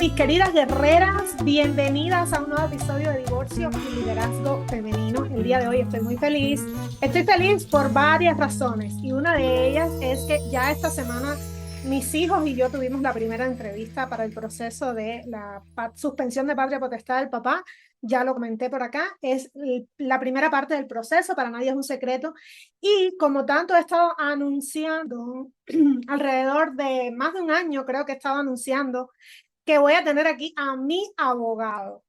mis queridas guerreras, bienvenidas a un nuevo episodio de Divorcio y Liderazgo Femenino. El día de hoy estoy muy feliz. Estoy feliz por varias razones y una de ellas es que ya esta semana mis hijos y yo tuvimos la primera entrevista para el proceso de la suspensión de patria potestad del papá. Ya lo comenté por acá, es la primera parte del proceso, para nadie es un secreto. Y como tanto he estado anunciando, alrededor de más de un año creo que he estado anunciando que voy a tener aquí a mi abogado.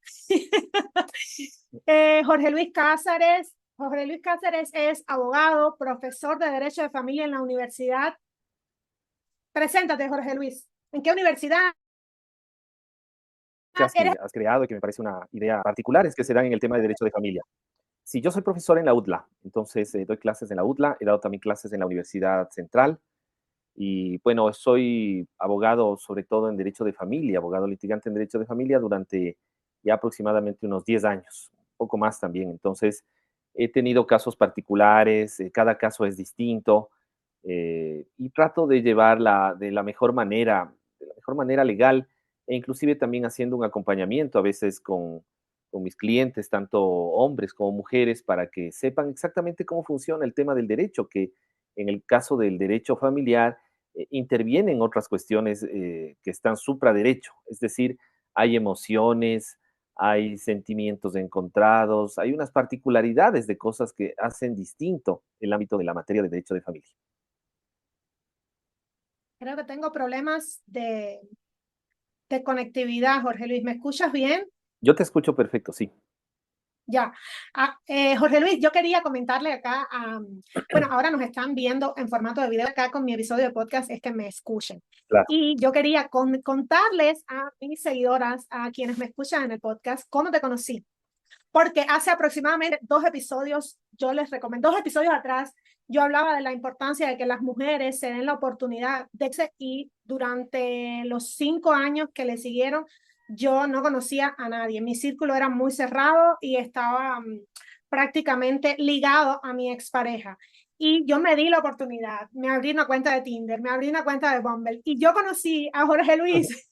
Jorge Luis Cáceres. Jorge Luis Cáceres es abogado, profesor de Derecho de Familia en la universidad. Preséntate, Jorge Luis. ¿En qué universidad Que eres? has creado y que me parece una idea particular es que se dan en el tema de derecho de familia. Sí, yo soy profesor en la UDLA, entonces doy clases en la UDLA, he dado también clases en la Universidad Central y bueno, soy abogado sobre todo en derecho de familia, abogado litigante en derecho de familia durante ya aproximadamente unos 10 años, un poco más también. Entonces, he tenido casos particulares, cada caso es distinto y trato de llevarla de la mejor manera legal e inclusive también haciendo un acompañamiento a veces con mis clientes, tanto hombres como mujeres, para que sepan exactamente cómo funciona el tema del derecho, que en el caso del derecho familiar intervienen otras cuestiones que están supraderecho, es decir, hay emociones, hay sentimientos encontrados, hay unas particularidades de cosas que hacen distinto el ámbito de la materia de derecho de familia. Creo que tengo problemas de conectividad, Jorge Luis. ¿Me escuchas bien? Yo te escucho perfecto, sí. Ya. Jorge Luis, yo quería comentarle acá, bueno, ahora nos están viendo en formato de video acá con mi episodio de podcast, es que me escuchen. Claro. Y yo quería contarles a mis seguidoras, a quienes me escuchan en el podcast, cómo te conocí. Porque hace aproximadamente 2 episodios, yo les recomiendo, 2 episodios atrás, yo hablaba de la importancia de que las mujeres se den la oportunidad de, y durante los 5 años que le siguieron, yo no conocía a nadie. Mi círculo era muy cerrado y estaba prácticamente ligado a mi expareja. Y yo me di la oportunidad, me abrí una cuenta de Tinder, me abrí una cuenta de Bumble y yo conocí a Jorge Luis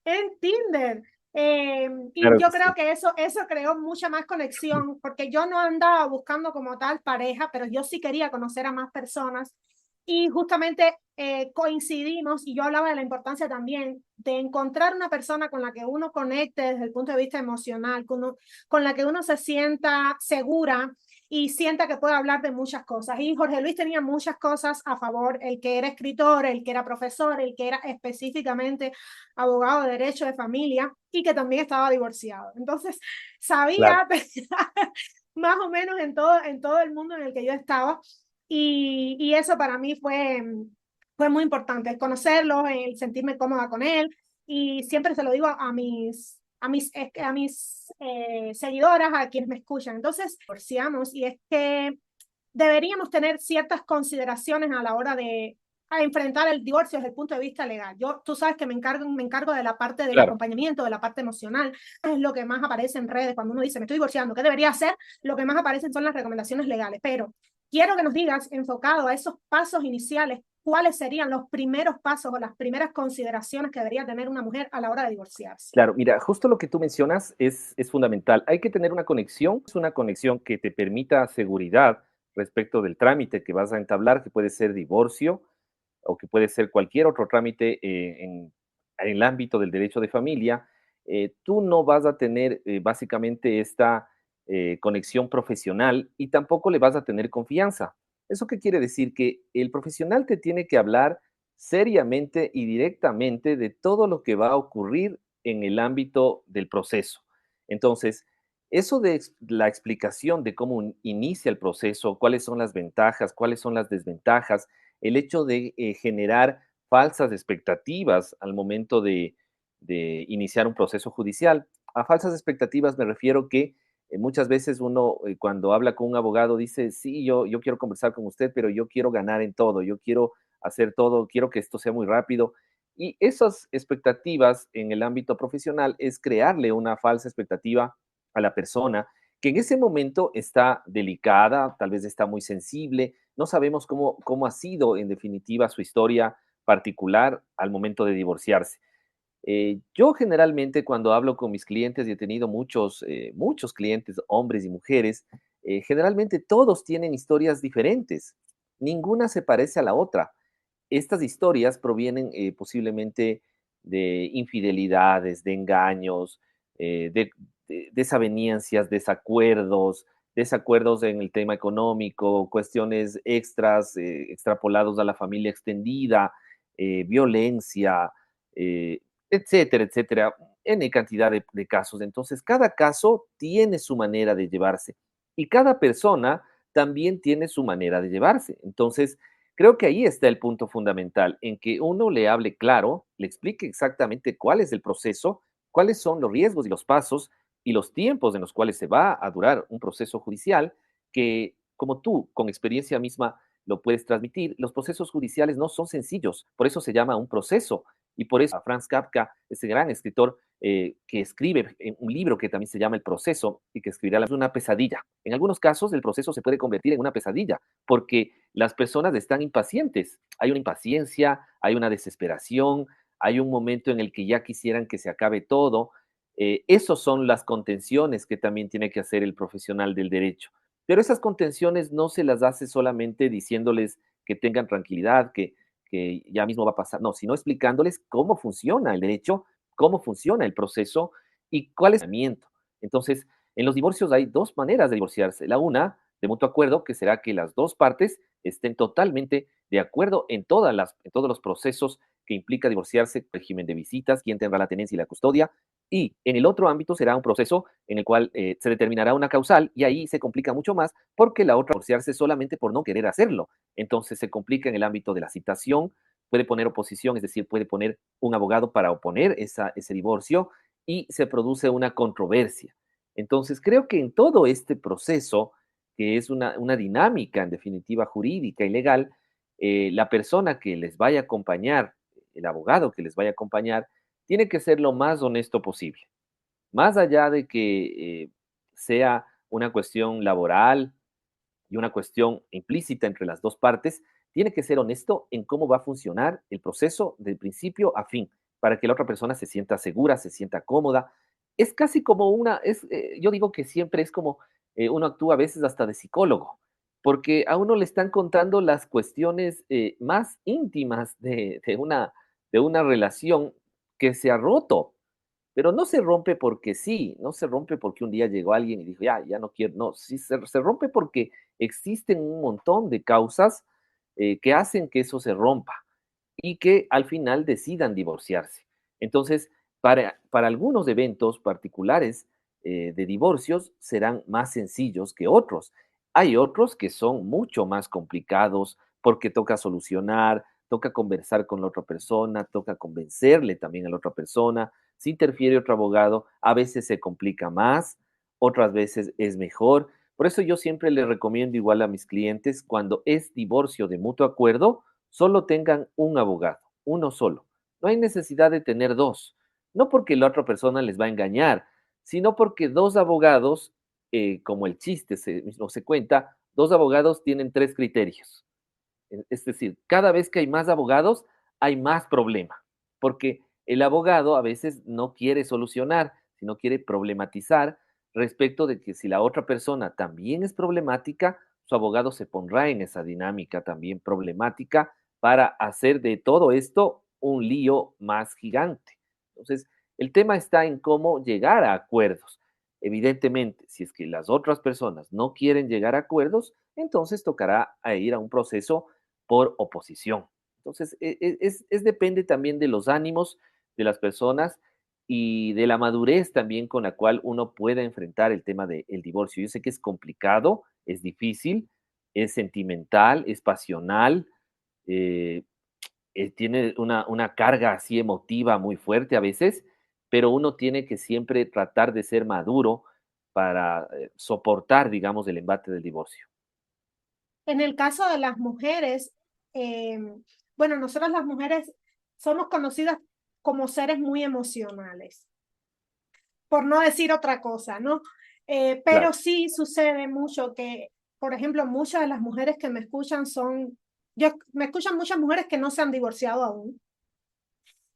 en Tinder. Y Claro yo que creo sí. que eso creó mucha más conexión, porque yo no andaba buscando como tal pareja, pero yo sí quería conocer a más personas. Y justamente coincidimos, y yo hablaba de la importancia también de encontrar una persona con la que uno conecte desde el punto de vista emocional, con la que uno se sienta segura y sienta que puede hablar de muchas cosas. Y Jorge Luis tenía muchas cosas a favor, el que era escritor, el que era profesor, el que era específicamente abogado de derecho de familia y que también estaba divorciado. Entonces, Claro. sabía más o menos en todo el mundo en el que yo estaba y eso para mí fue muy importante, el conocerlo, el sentirme cómoda con él y siempre se lo digo a mis seguidoras, a quienes me escuchan. Entonces, divorciamos y es que deberíamos tener ciertas consideraciones a la hora de a enfrentar el divorcio desde el punto de vista legal. Tú sabes que me encargo de la parte del Claro. acompañamiento, de la parte emocional. Es lo que más aparece en redes cuando uno dice, me estoy divorciando, ¿qué debería hacer? Lo que más aparecen son las recomendaciones legales. Pero quiero que nos digas, enfocado a esos pasos iniciales, cuáles serían los primeros pasos o las primeras consideraciones que debería tener una mujer a la hora de divorciarse. Claro, mira, justo lo que tú mencionas es fundamental. Hay que tener una conexión, es una conexión que te permita seguridad respecto del trámite que vas a entablar, que puede ser divorcio o que puede ser cualquier otro trámite en el ámbito del derecho de familia. Tú no vas a tener básicamente esta conexión profesional y tampoco le vas a tener confianza. ¿Eso qué quiere decir? Que el profesional te tiene que hablar seriamente y directamente de todo lo que va a ocurrir en el ámbito del proceso. Entonces, eso de la explicación de cómo inicia el proceso, cuáles son las ventajas, cuáles son las desventajas, el hecho de generar falsas expectativas al momento de iniciar un proceso judicial. A falsas expectativas me refiero que muchas veces uno cuando habla con un abogado dice, sí, yo quiero conversar con usted, pero yo quiero ganar en todo, yo quiero hacer todo, quiero que esto sea muy rápido. Y esas expectativas en el ámbito profesional es crearle una falsa expectativa a la persona que en ese momento está delicada, tal vez está muy sensible, no sabemos cómo ha sido en definitiva su historia particular al momento de divorciarse. Yo generalmente cuando hablo con mis clientes, y he tenido muchos clientes, hombres y mujeres, generalmente todos tienen historias diferentes. Ninguna se parece a la otra. Estas historias provienen posiblemente de infidelidades, de engaños, desavenencias, desacuerdos en el tema económico, cuestiones extras, extrapolados a la familia extendida, violencia, eh, etcétera, etcétera, N cantidad de casos. Entonces, cada caso tiene su manera de llevarse y cada persona también tiene su manera de llevarse. Entonces, creo que ahí está el punto fundamental, en que uno le hable claro, le explique exactamente cuál es el proceso, cuáles son los riesgos y los pasos y los tiempos en los cuales se va a durar un proceso judicial, que como tú con experiencia misma lo puedes transmitir, los procesos judiciales no son sencillos, por eso se llama un proceso. Y por eso a Franz Kafka, ese gran escritor que escribe un libro que también se llama El proceso y que escribirá una pesadilla. En algunos casos el proceso se puede convertir en una pesadilla porque las personas están impacientes. Hay una impaciencia, hay una desesperación, hay un momento en el que ya quisieran que se acabe todo. Esas son las contenciones que también tiene que hacer el profesional del derecho. Pero esas contenciones no se las hace solamente diciéndoles que tengan tranquilidad, que ya mismo va a pasar, no, sino explicándoles cómo funciona el derecho, cómo funciona el proceso y cuál es el tratamiento. Entonces, en los divorcios hay dos maneras de divorciarse. La una, de mutuo acuerdo, que será que las dos partes estén totalmente de acuerdo en todos los procesos que implica divorciarse, régimen de visitas, quién tendrá la tenencia y la custodia. Y en el otro ámbito será un proceso en el cual se determinará una causal y ahí se complica mucho más porque la otra divorciarse solamente por no querer hacerlo. Entonces se complica en el ámbito de la citación, puede poner oposición, es decir, puede poner un abogado para oponer ese divorcio y se produce una controversia. Entonces creo que en todo este proceso, que es una dinámica en definitiva jurídica y legal, la persona que les vaya a acompañar, el abogado que les vaya a acompañar, tiene que ser lo más honesto posible. Más allá de que sea una cuestión laboral y una cuestión implícita entre las dos partes, tiene que ser honesto en cómo va a funcionar el proceso de principio a fin, para que la otra persona se sienta segura, se sienta cómoda. Es casi como yo digo que siempre es como uno actúa a veces hasta de psicólogo, porque a uno le están contando las cuestiones más íntimas de una relación que se ha roto, pero no se rompe porque sí, no se rompe porque un día llegó alguien y dijo, ya no quiero, no, sí se rompe porque existen un montón de causas que hacen que eso se rompa y que al final decidan divorciarse. Entonces, para algunos eventos particulares de divorcios serán más sencillos que otros. Hay otros que son mucho más complicados porque toca solucionar, toca conversar con la otra persona, toca convencerle también a la otra persona. Si interfiere otro abogado, a veces se complica más, otras veces es mejor. Por eso yo siempre le recomiendo igual a mis clientes, cuando es divorcio de mutuo acuerdo, solo tengan un abogado, uno solo. No hay necesidad de tener dos. No porque la otra persona les va a engañar, sino porque dos abogados, como el chiste mismo se cuenta, dos abogados tienen tres criterios. Es decir, cada vez que hay más abogados, hay más problema, porque el abogado a veces no quiere solucionar, sino quiere problematizar respecto de que si la otra persona también es problemática, su abogado se pondrá en esa dinámica también problemática para hacer de todo esto un lío más gigante. Entonces, el tema está en cómo llegar a acuerdos. Evidentemente, si es que las otras personas no quieren llegar a acuerdos, entonces tocará ir a un proceso por oposición. Entonces, depende también de los ánimos de las personas y de la madurez también con la cual uno pueda enfrentar el tema del divorcio. Yo sé que es complicado, es difícil, es sentimental, es pasional, eh, tiene una carga así emotiva muy fuerte a veces, pero uno tiene que siempre tratar de ser maduro para soportar, digamos, el embate del divorcio. En el caso de las mujeres, eh, bueno, nosotras las mujeres somos conocidas como seres muy emocionales, por no decir otra cosa, ¿no? Pero Claro, sí sucede mucho que, por ejemplo, muchas de las mujeres que me escuchan me escuchan muchas mujeres que no se han divorciado aún.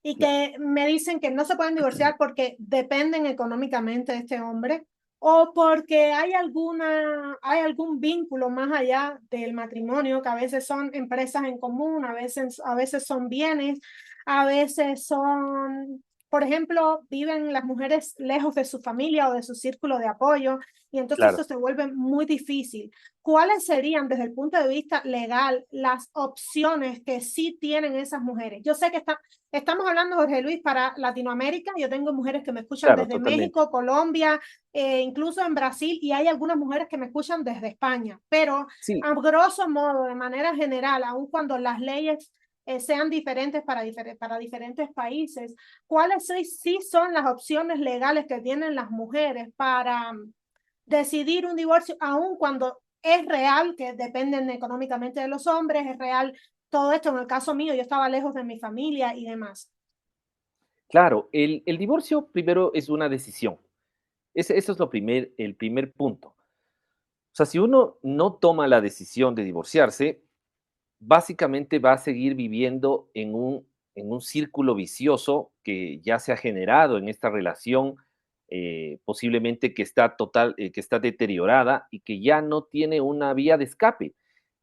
y que me dicen que no se pueden divorciar porque dependen económicamente de este hombre o porque hay algún vínculo más allá del matrimonio, que a veces son empresas en común, a veces son bienes, a veces son, por ejemplo, viven las mujeres lejos de su familia o de su círculo de apoyo, y entonces eso Claro. se vuelve muy difícil. ¿Cuáles serían desde el punto de vista legal las opciones que sí tienen esas mujeres? Yo sé que estamos hablando, Jorge Luis, para Latinoamérica. Yo tengo mujeres que me escuchan Claro, desde totalmente. México, Colombia, incluso en Brasil, y hay algunas mujeres que me escuchan desde España. Pero Sí, a grosso modo, de manera general, aun cuando las leyes sean diferentes para diferentes países, ¿cuáles sí son las opciones legales que tienen las mujeres para decidir un divorcio, aun cuando es real que dependen económicamente de los hombres, es real todo esto? En el caso mío, yo estaba lejos de mi familia y demás. claro. El divorcio primero es una decisión. Eso es el primer punto. O sea, si uno no toma la decisión de divorciarse, básicamente va a seguir viviendo en un círculo vicioso que ya se ha generado en esta relación, posiblemente que está deteriorada y que ya no tiene una vía de escape.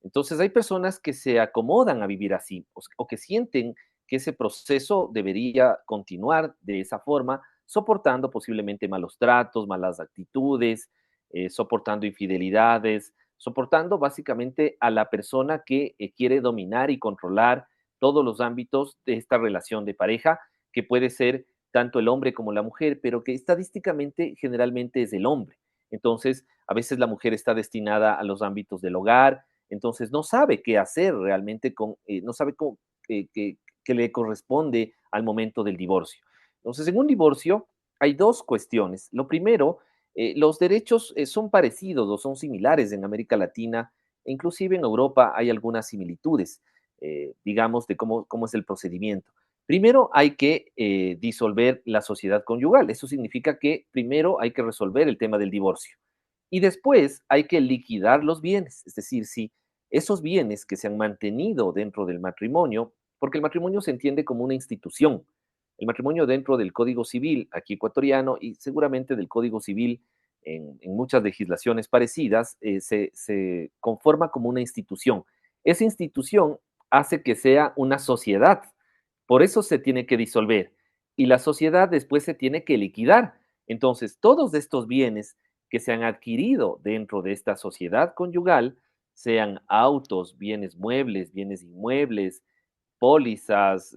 Entonces hay personas que se acomodan a vivir así o que sienten que ese proceso debería continuar de esa forma, soportando posiblemente malos tratos, malas actitudes, soportando infidelidades, soportando básicamente a la persona que quiere dominar y controlar todos los ámbitos de esta relación de pareja, que puede ser tanto el hombre como la mujer, pero que estadísticamente generalmente es el hombre. Entonces, a veces la mujer está destinada a los ámbitos del hogar, entonces no sabe qué hacer realmente no sabe cómo, qué le corresponde al momento del divorcio. Entonces, en un divorcio hay dos cuestiones. Lo primero, los derechos son parecidos o son similares en América Latina, e inclusive en Europa hay algunas similitudes, digamos, de cómo es el procedimiento. Primero hay que disolver la sociedad conyugal. Eso significa que primero hay que resolver el tema del divorcio. Y después hay que liquidar los bienes, es decir, si esos bienes que se han mantenido dentro del matrimonio, porque el matrimonio se entiende como una institución. El matrimonio dentro del Código Civil aquí ecuatoriano y seguramente del Código Civil en muchas legislaciones parecidas, se conforma como una institución. Esa institución hace que sea una sociedad, por eso se tiene que disolver y la sociedad después se tiene que liquidar. Entonces, todos estos bienes que se han adquirido dentro de esta sociedad conyugal, sean autos, bienes muebles, bienes inmuebles, pólizas,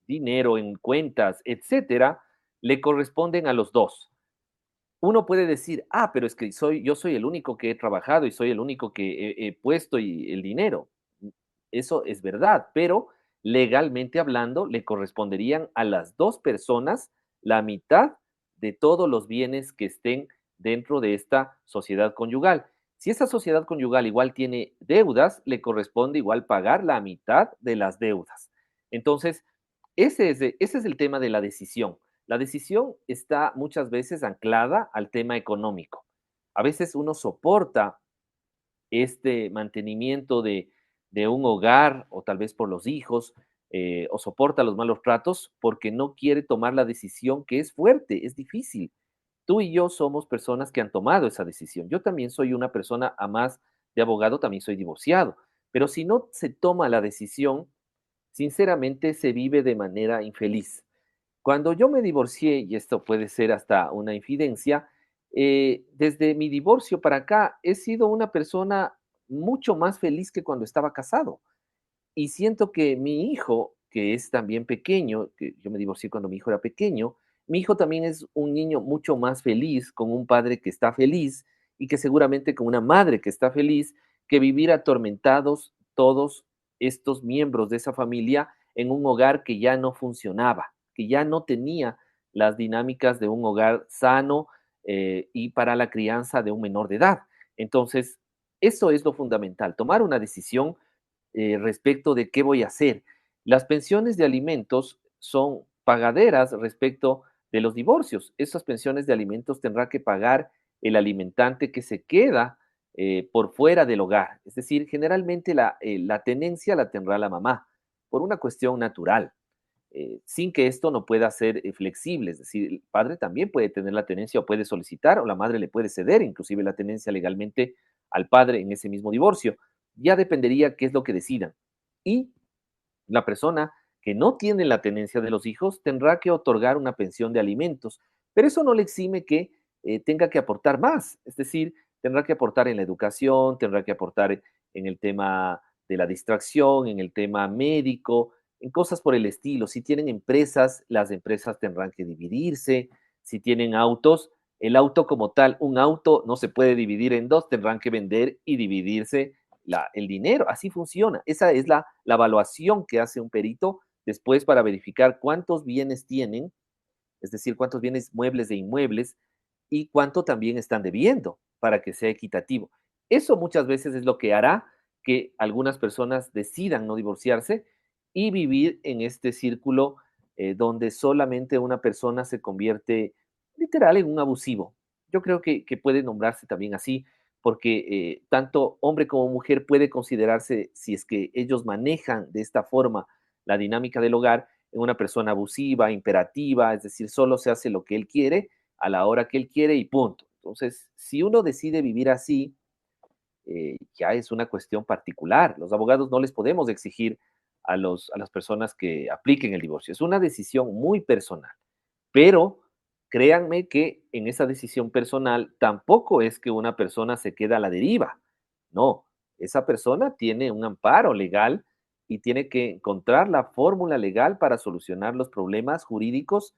dinero en cuentas, etcétera, le corresponden a los dos. Uno puede decir, ah, pero es que yo soy el único que he trabajado y soy el único que he puesto el dinero. Eso es verdad, pero legalmente hablando, le corresponderían a las dos personas la mitad de todos los bienes que estén dentro de esta sociedad conyugal. Si esa sociedad conyugal igual tiene deudas, le corresponde igual pagar la mitad de las deudas. Entonces, ese es el tema de la decisión. La decisión está muchas veces anclada al tema económico. A veces uno soporta este mantenimiento de un hogar o tal vez por los hijos, o soporta los malos tratos porque no quiere tomar la decisión que es fuerte, es difícil. Tú y yo somos personas que han tomado esa decisión. Yo también soy una persona, a más de abogado, también soy divorciado. Pero si no se toma la decisión, sinceramente se vive de manera infeliz. Cuando yo me divorcié, y esto puede ser hasta una infidencia, desde mi divorcio para acá he sido una persona mucho más feliz que cuando estaba casado. Y siento que mi hijo, que es también pequeño, que yo me divorcié cuando mi hijo era pequeño, mi hijo también es un niño mucho más feliz, con un padre que está feliz y que seguramente con una madre que está feliz, que vivir atormentados todos estos miembros de esa familia en un hogar que ya no funcionaba, que ya no tenía las dinámicas de un hogar sano, y para la crianza de un menor de edad. Entonces, eso es lo fundamental, tomar una decisión respecto de qué voy a hacer. Las pensiones de alimentos son pagaderas respecto de los divorcios. Esas pensiones de alimentos tendrá que pagar el alimentante que se queda por fuera del hogar. Es decir, generalmente la tenencia la tendrá la mamá por una cuestión natural. sin que esto no pueda ser flexible. Es decir, el padre también puede tener la tenencia o puede solicitar, o la madre le puede ceder inclusive la tenencia legalmente al padre en ese mismo divorcio. Ya dependería qué es lo que decidan. Y la persona que no tiene la tenencia de los hijos tendrá que otorgar una pensión de alimentos, pero eso no le exime que tenga que aportar más, es decir, tendrá que aportar en la educación, tendrá que aportar en el tema de la distracción, en el tema médico, en cosas por el estilo. Si tienen empresas, las empresas tendrán que dividirse. Si tienen autos, el auto como tal, un auto no se puede dividir en dos, tendrán que vender y dividirse el dinero. Así funciona. Esa es la evaluación que hace un perito después para verificar cuántos bienes tienen, es decir, cuántos bienes muebles e inmuebles y cuánto también están debiendo para que sea equitativo. Eso muchas veces es lo que hará que algunas personas decidan no divorciarse y vivir en este círculo donde solamente una persona se convierte literal en un abusivo. Yo creo que puede nombrarse también así, porque tanto hombre como mujer puede considerarse, si es que ellos manejan de esta forma la dinámica del hogar, en una persona abusiva, imperativa, es decir, solo se hace lo que él quiere a la hora que él quiere y punto. Entonces, si uno decide vivir así, ya es una cuestión particular. Los abogados no les podemos exigir a las personas que apliquen el divorcio. Es una decisión muy personal. Pero créanme que en esa decisión personal tampoco es que una persona se queda a la deriva. No, esa persona tiene un amparo legal y tiene que encontrar la fórmula legal para solucionar los problemas jurídicos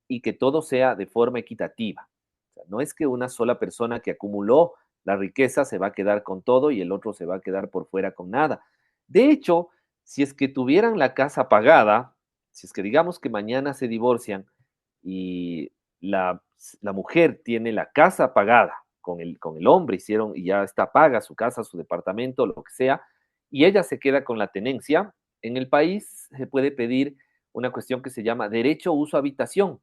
y que todo sea de forma equitativa. O sea, no es que una sola persona que acumuló la riqueza se va a quedar con todo y el otro se va a quedar por fuera con nada. De hecho, si es que tuvieran la casa pagada, si es que digamos que mañana se divorcian y la mujer tiene la casa pagada con el hombre, hicieron y ya está paga su casa, su departamento, lo que sea, y ella se queda con la tenencia, en el país se puede pedir una cuestión que se llama derecho a uso habitación.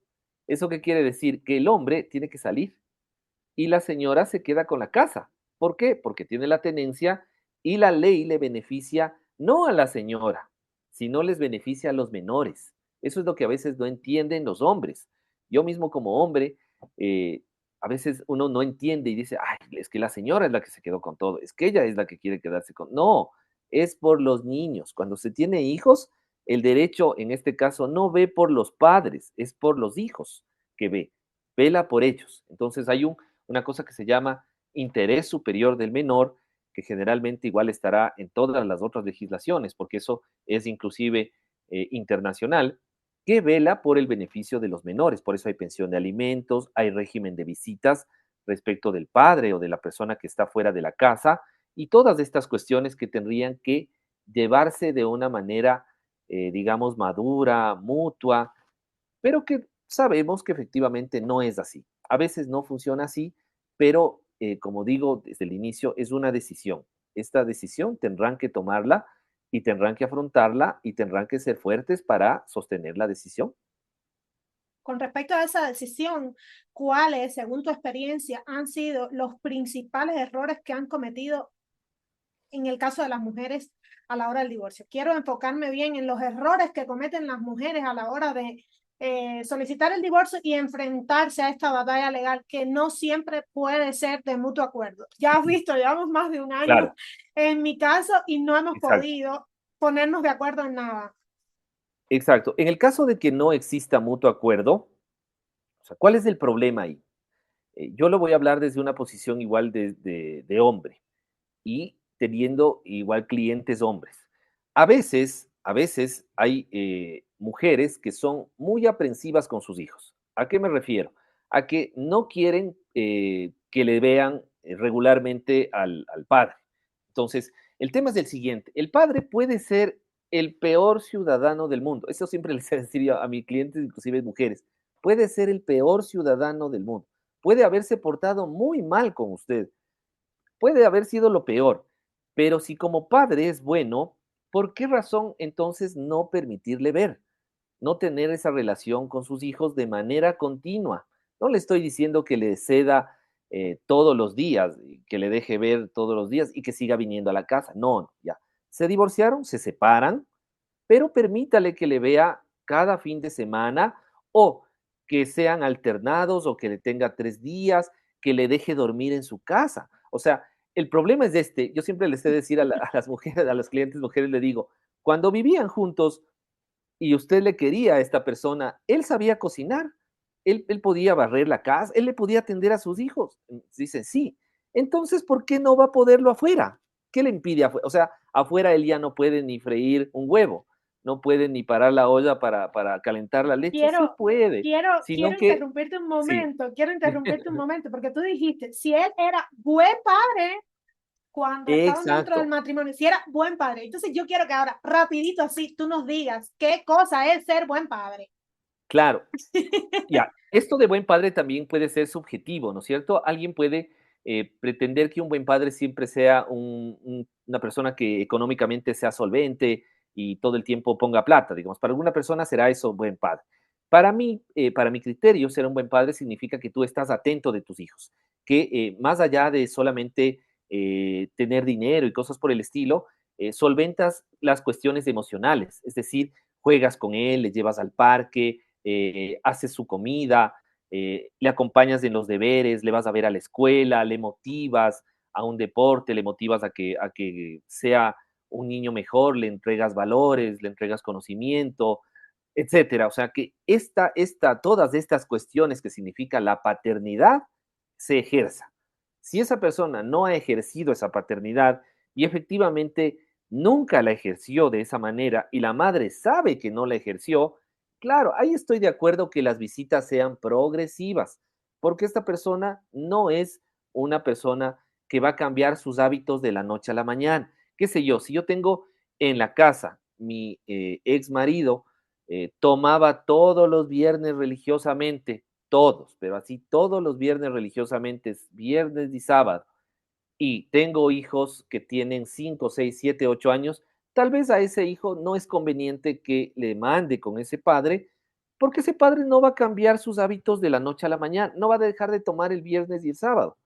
¿Eso qué quiere decir? Que el hombre tiene que salir y la señora se queda con la casa. ¿Por qué? Porque tiene la tenencia y la ley le beneficia no a la señora, sino les beneficia a los menores. Eso es lo que a veces no entienden los hombres. Yo mismo como hombre, eh, a veces uno no entiende y dice, ay, es que la señora es la que se quedó con todo, es que ella es la que quiere quedarse con... No, es por los niños. Cuando se tiene hijos, el derecho en este caso no ve por los padres, es por los hijos que ve, vela por ellos. Entonces hay una cosa que se llama interés superior del menor, que generalmente igual estará en todas las otras legislaciones, porque eso es inclusive internacional, que vela por el beneficio de los menores. Por eso hay pensión de alimentos, hay régimen de visitas respecto del padre o de la persona que está fuera de la casa, y todas estas cuestiones que tendrían que llevarse de una manera, digamos, madura, mutua, pero que sabemos que efectivamente no es así. A veces no funciona así, pero como digo desde el inicio, es una decisión. Esta decisión tendrán que tomarla y tendrán que afrontarla y tendrán que ser fuertes para sostener la decisión. Con respecto a esa decisión, ¿cuáles, según tu experiencia, han sido los principales errores que han cometido en el caso de las mujeres a la hora del divorcio? Quiero enfocarme bien en los errores que cometen las mujeres a la hora de solicitar el divorcio y enfrentarse a esta batalla legal que no siempre puede ser de mutuo acuerdo. Ya has visto, llevamos más de un año Claro, en mi caso y no hemos exacto, podido ponernos de acuerdo en nada. exacto. En el caso de que no exista mutuo acuerdo, o sea, ¿cuál es el problema ahí? Yo lo voy a hablar desde una posición igual de hombre y teniendo igual clientes hombres. A veces hay mujeres que son muy aprensivas con sus hijos. ¿A qué me refiero? A que no quieren que le vean regularmente al padre. Entonces, el tema es el siguiente. El padre puede ser el peor ciudadano del mundo. Eso siempre les decir a mis clientes, inclusive mujeres. Puede ser el peor ciudadano del mundo. Puede haberse portado muy mal con usted, puede haber sido lo peor, pero si como padre es bueno, ¿por qué razón entonces no permitirle ver? No tener esa relación con sus hijos de manera continua. No le estoy diciendo que le ceda todos los días, que le deje ver todos los días y que siga viniendo a la casa. No, no, ya. Se divorciaron, se separan, pero permítale que le vea cada fin de semana, o que sean alternados, o que le tenga 3 días, que le deje dormir en su casa. O sea, el problema es este. Yo siempre les sé decir a las mujeres, a las clientes mujeres, le digo, cuando vivían juntos y usted le quería a esta persona, él sabía cocinar, él podía barrer la casa, él le podía atender a sus hijos. Dicen, sí. Entonces, ¿por qué no va a poderlo afuera? ¿Qué le impide afuera? O sea, afuera él ya no puede ni freír un huevo, no puede ni parar la olla para calentar la leche. Sí Quiero, puede, quiero sino que, sí, quiero interrumpirte un momento, porque tú dijiste, si él era buen padre cuando estaban dentro del exacto, matrimonio, si era buen padre, entonces yo quiero que ahora, rapidito así, tú nos digas qué cosa es ser buen padre. claro. Ya, esto de buen padre también puede ser subjetivo, ¿no es cierto? Alguien puede pretender que un buen padre siempre sea una persona que económicamente sea solvente y todo el tiempo ponga plata, digamos. Para alguna persona será eso buen padre. Para mí, para mi criterio, ser un buen padre significa que tú estás atento de tus hijos, que más allá de solamente tener dinero y cosas por el estilo, solventas las cuestiones emocionales, es decir, juegas con él, le llevas al parque, haces su comida, le acompañas en los deberes, le vas a ver a la escuela, le motivas a un deporte, le motivas a que sea un niño mejor, le entregas valores, le entregas conocimiento, etcétera. O sea, que todas estas cuestiones que significa la paternidad se ejerza. Si esa persona no ha ejercido esa paternidad y efectivamente nunca la ejerció de esa manera y la madre sabe que no la ejerció, claro, ahí estoy de acuerdo que las visitas sean progresivas, porque esta persona no es una persona que va a cambiar sus hábitos de la noche a la mañana. ¿Qué sé yo? Si yo tengo en la casa mi ex marido, tomaba todos los viernes religiosamente, todos, pero así todos los viernes religiosamente, viernes y sábado, y tengo hijos que tienen 5, 6, 7, 8 años, tal vez a ese hijo no es conveniente que le mande con ese padre, porque ese padre no va a cambiar sus hábitos de la noche a la mañana, no va a dejar de tomar el viernes y el sábado,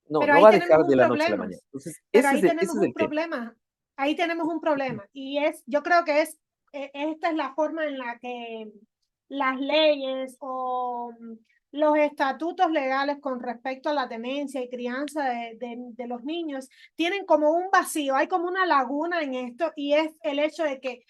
no, Pero no ahí va a tenemos dejar un de la noche a la problema, mañana. Entonces, pero ese ahí es el, ese tenemos es un el tema. problema, ahí tenemos un problema y es, yo creo que es, esta es la forma en la que las leyes o los estatutos legales con respecto a la tenencia y crianza de los niños tienen como un vacío, hay como una laguna en esto y es el hecho de que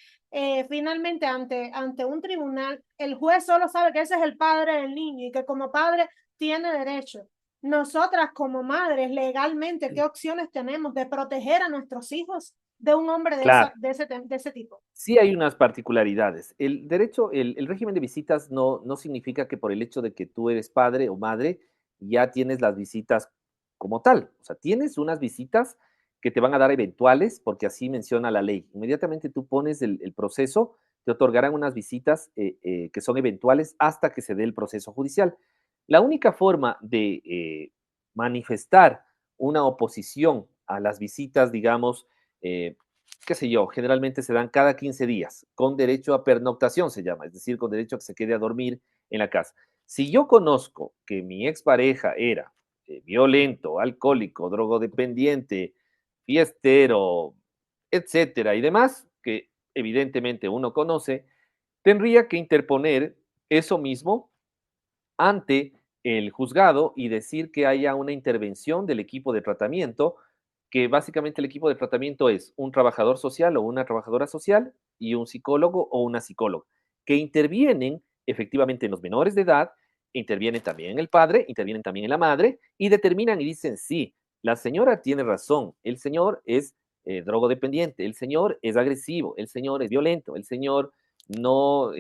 finalmente ante un tribunal el juez solo sabe que ese es el padre del niño y que como padre tiene derecho. Nosotras como madres, legalmente, ¿qué opciones tenemos de proteger a nuestros hijos de un hombre Claro. de ese tipo? Sí hay unas particularidades. El derecho, el régimen de visitas no significa que por el hecho de que tú eres padre o madre ya tienes las visitas como tal. O sea, tienes unas visitas que te van a dar eventuales, porque así menciona la ley. Inmediatamente tú pones el proceso, te otorgarán unas visitas que son eventuales hasta que se dé el proceso judicial. La única forma de manifestar una oposición a las visitas, digamos, qué sé yo, generalmente se dan cada 15 días, con derecho a pernoctación se llama, es decir, con derecho a que se quede a dormir en la casa. Si yo conozco que mi expareja era violento, alcohólico, drogodependiente, fiestero, etcétera, y demás, que evidentemente uno conoce, tendría que interponer eso mismo ante el juzgado y decir que haya una intervención del equipo de tratamiento, que básicamente el equipo de tratamiento es un trabajador social o una trabajadora social y un psicólogo o una psicóloga, que intervienen efectivamente en los menores de edad, intervienen también en el padre, intervienen también en la madre y determinan y dicen, sí, la señora tiene razón, el señor es drogodependiente, el señor es agresivo, el señor es violento, el señor no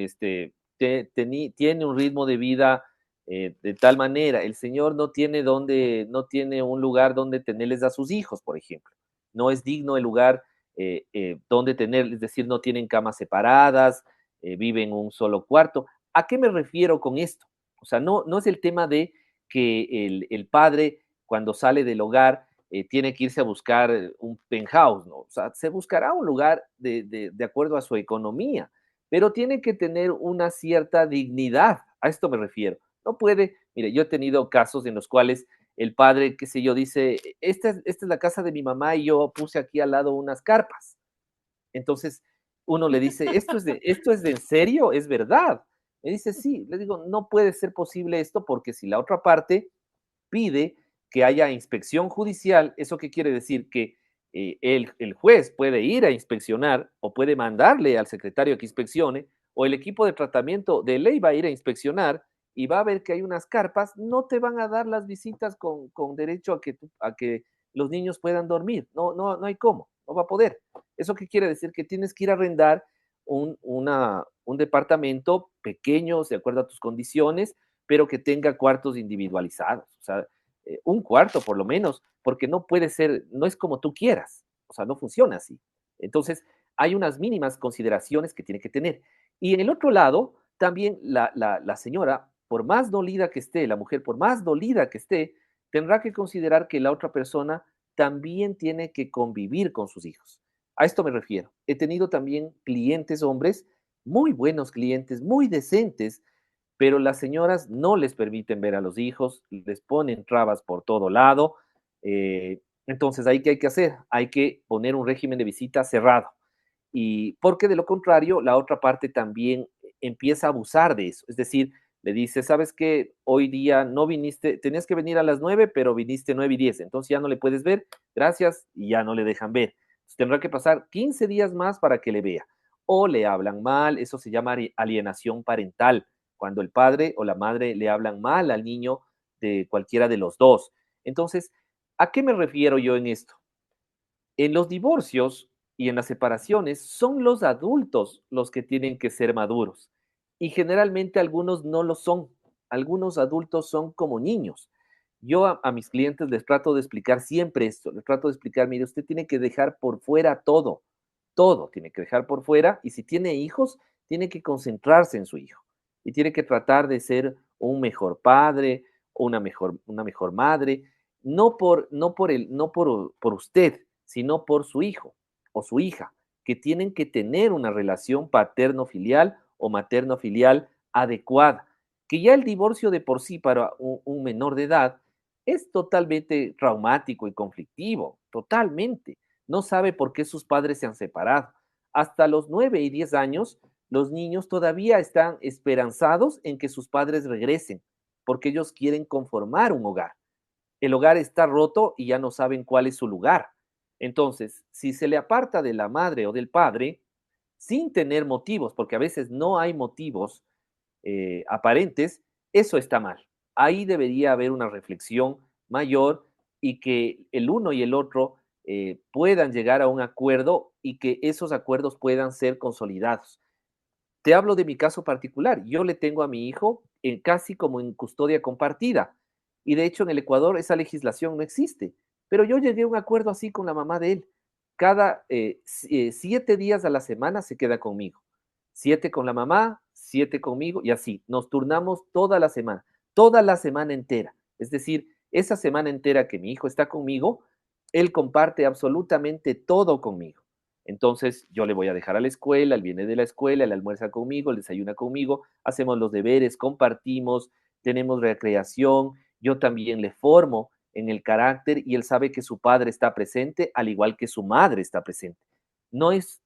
tiene un ritmo de vida de tal manera, el Señor no tiene un lugar donde tenerles a sus hijos, por ejemplo. No es digno el lugar donde tener, es decir, no tienen camas separadas, viven en un solo cuarto. ¿A qué me refiero con esto? O sea, no es el tema de que el padre cuando sale del hogar tiene que irse a buscar un penthouse, ¿no? O sea, se buscará un lugar de acuerdo a su economía, pero tiene que tener una cierta dignidad, a esto me refiero. No puede, mire, yo he tenido casos en los cuales el padre, qué sé yo, dice, esta es la casa de mi mamá y yo puse aquí al lado unas carpas. Entonces, uno le dice, esto es de en serio, es verdad. Me dice, sí, le digo, no puede ser posible esto porque si la otra parte pide que haya inspección judicial, ¿eso qué quiere decir? Que el juez puede ir a inspeccionar o puede mandarle al secretario que inspeccione, o el equipo de tratamiento de ley va a ir a inspeccionar y va a ver que hay unas carpas, no te van a dar las visitas con derecho a que los niños puedan dormir. No hay cómo, no va a poder. ¿Eso qué quiere decir? Que tienes que ir a arrendar un departamento pequeño, de acuerdo a tus condiciones, pero que tenga cuartos individualizados. O sea, un cuarto por lo menos, porque no puede ser, no es como tú quieras. O sea, no funciona así. Entonces, hay unas mínimas consideraciones que tiene que tener. Y en el otro lado, también la señora, por más dolida que esté, la mujer, por más dolida que esté, tendrá que considerar que la otra persona también tiene que convivir con sus hijos. A esto me refiero. He tenido también clientes hombres, muy buenos clientes, muy decentes, pero las señoras no les permiten ver a los hijos, les ponen trabas por todo lado. Entonces, ¿ahí qué hay que hacer? Hay que poner un régimen de visita cerrado. Y porque de lo contrario, la otra parte también empieza a abusar de eso. Es decir, le dice, ¿sabes qué? Hoy día no viniste, tenías que venir a las 9, pero viniste 9:10, entonces ya no le puedes ver, gracias, y ya no le dejan ver. Entonces, tendrá que pasar 15 días más para que le vea. O le hablan mal, eso se llama alienación parental, cuando el padre o la madre le hablan mal al niño de cualquiera de los dos. Entonces, ¿a qué me refiero yo en esto? En los divorcios y en las separaciones son los adultos los que tienen que ser maduros y generalmente algunos no lo son. Algunos adultos son como niños. Yo a mis clientes les trato de explicar siempre esto, les trato de explicar, mire, usted tiene que dejar por fuera todo, todo tiene que dejar por fuera y si tiene hijos, tiene que concentrarse en su hijo y tiene que tratar de ser un mejor padre o una mejor madre, no por usted, sino por su hijo o su hija, que tienen que tener una relación paterno-filial o materno-filial adecuada. Que ya el divorcio de por sí para un menor de edad es totalmente traumático y conflictivo, totalmente. No sabe por qué sus padres se han separado. Hasta los 9 y 10 años, los niños todavía están esperanzados en que sus padres regresen, porque ellos quieren conformar un hogar. El hogar está roto y ya no saben cuál es su lugar. Entonces, si se le aparta de la madre o del padre, sin tener motivos, porque a veces no hay motivos aparentes, eso está mal. Ahí debería haber una reflexión mayor y que el uno y el otro puedan llegar a un acuerdo y que esos acuerdos puedan ser consolidados. Te hablo de mi caso particular. Yo le tengo a mi hijo casi como en custodia compartida. Y de hecho en el Ecuador esa legislación no existe. Pero yo llegué a un acuerdo así con la mamá de él. Cada 7 días a la semana se queda conmigo. 7 con la mamá, 7 conmigo y así. Nos turnamos toda la semana entera. Es decir, esa semana entera que mi hijo está conmigo, él comparte absolutamente todo conmigo. Entonces yo le voy a dejar a la escuela, él viene de la escuela, él almuerza conmigo, él desayuna conmigo, hacemos los deberes, compartimos, tenemos recreación, yo también le formo en el carácter y él sabe que su padre está presente, al igual que su madre está presente. No es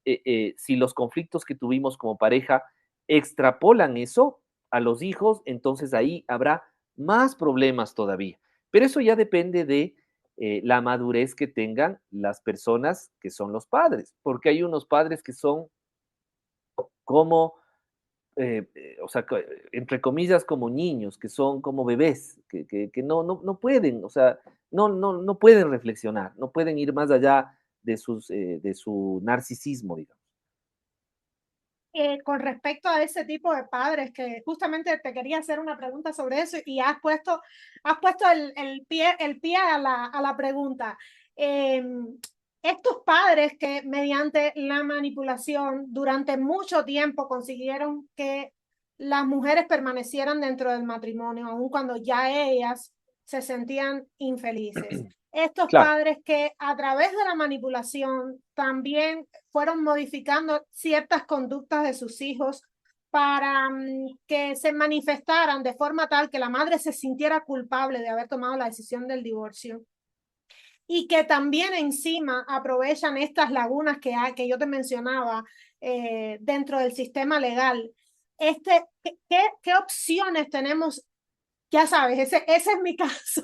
si los conflictos que tuvimos como pareja extrapolan eso a los hijos, entonces ahí habrá más problemas todavía. Pero eso ya depende de la madurez que tengan las personas que son los padres, porque hay unos padres que son como, o sea, entre comillas, como niños, que son como bebés, que no pueden, o sea, no pueden reflexionar, no pueden ir más allá de su narcisismo, digamos. Con respecto a ese tipo de padres, que justamente te quería hacer una pregunta sobre eso y has puesto el pie a la pregunta. Estos padres que mediante la manipulación durante mucho tiempo consiguieron que las mujeres permanecieran dentro del matrimonio, aun cuando ya ellas se sentían infelices. Estos Claro, padres que a través de la manipulación también fueron modificando ciertas conductas de sus hijos para que se manifestaran de forma tal que la madre se sintiera culpable de haber tomado la decisión del divorcio. y que también encima aprovechan estas lagunas que yo te mencionaba dentro del sistema legal. ¿Qué opciones tenemos? Ya sabes, ese es mi caso,